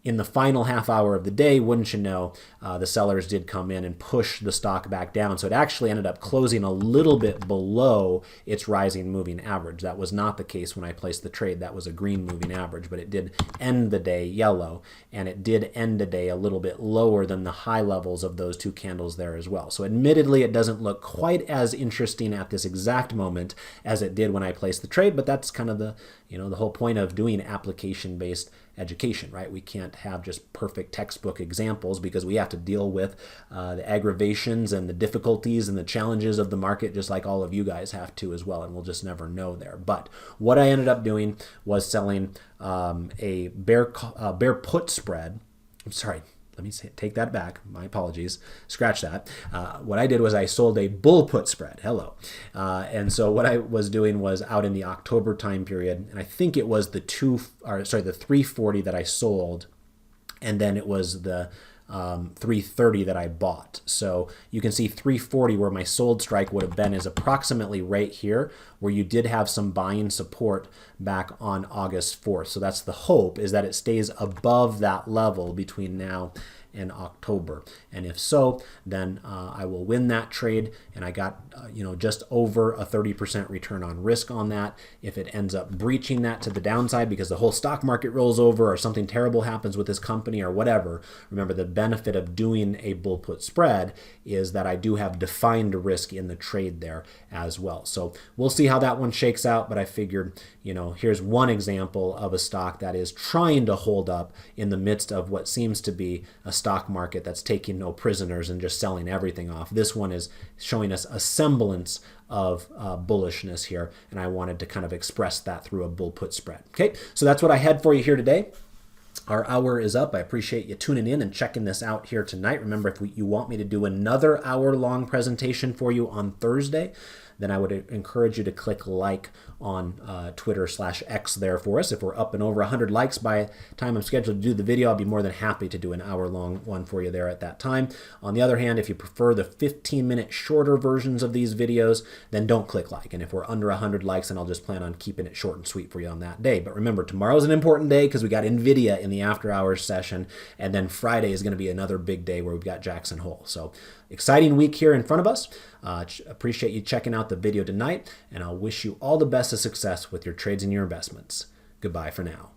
In the final half hour of the day, wouldn't you know, the sellers did come in and push the stock back down. So it actually ended up closing a little bit below its rising moving average. That was not the case when I placed the trade. That was a green moving average, but it did end the day yellow, and it did end the day a little bit lower than the high levels of those two candles there as well. So admittedly, it doesn't look quite as interesting at this exact moment as it did when I placed the trade, but that's kind of the whole point of doing application-based education, right? We can't have just perfect textbook examples because we have to deal with the aggravations and the difficulties and the challenges of the market, just like all of you guys have to as well, and we'll just never know there. But what I ended up doing was selling a bear put spread. I'm sorry. Let me take that back. My apologies. Scratch that. What I did was I sold a bull put spread. Hello. And so what I was doing was out in the October time period, and I think it was the 340 that I sold, and then it was the 330 that I bought. So you can see 340 where my sold strike would have been is approximately right here where you did have some buying support back on August 4th. So that's the hope, is that it stays above that level between now and October. And if so, then I will win that trade, and I got just over a 30% return on risk on that. If it ends up breaching that to the downside because the whole stock market rolls over or something terrible happens with this company or whatever, remember the benefit of doing a bull put spread is that I do have defined risk in the trade there as well. So we'll see how that one shakes out, but I figured, here's one example of a stock that is trying to hold up in the midst of what seems to be a stock market that's taking no prisoners and just selling everything off. This one is showing us a semblance of bullishness here, and I wanted to kind of express that through a bull put spread. Okay, so that's what I had for you here today. Our hour is up. I appreciate you tuning in and checking this out here tonight. Remember, if you want me to do another hour-long presentation for you on Thursday, then I would encourage you to click like on Twitter/X there for us. If we're up and over 100 likes by the time I'm scheduled to do the video, I'll be more than happy to do an hour-long one for you there at that time. On the other hand, if you prefer the 15-minute shorter versions of these videos, then don't click like. And if we're under 100 likes, then I'll just plan on keeping it short and sweet for you on that day. But remember, tomorrow's an important day because we got NVIDIA in the after-hours session, and then Friday is going to be another big day where we've got Jackson Hole. So exciting week here in front of us. Appreciate you checking out the video tonight, and I'll wish you all the best of success with your trades and your investments. Goodbye for now.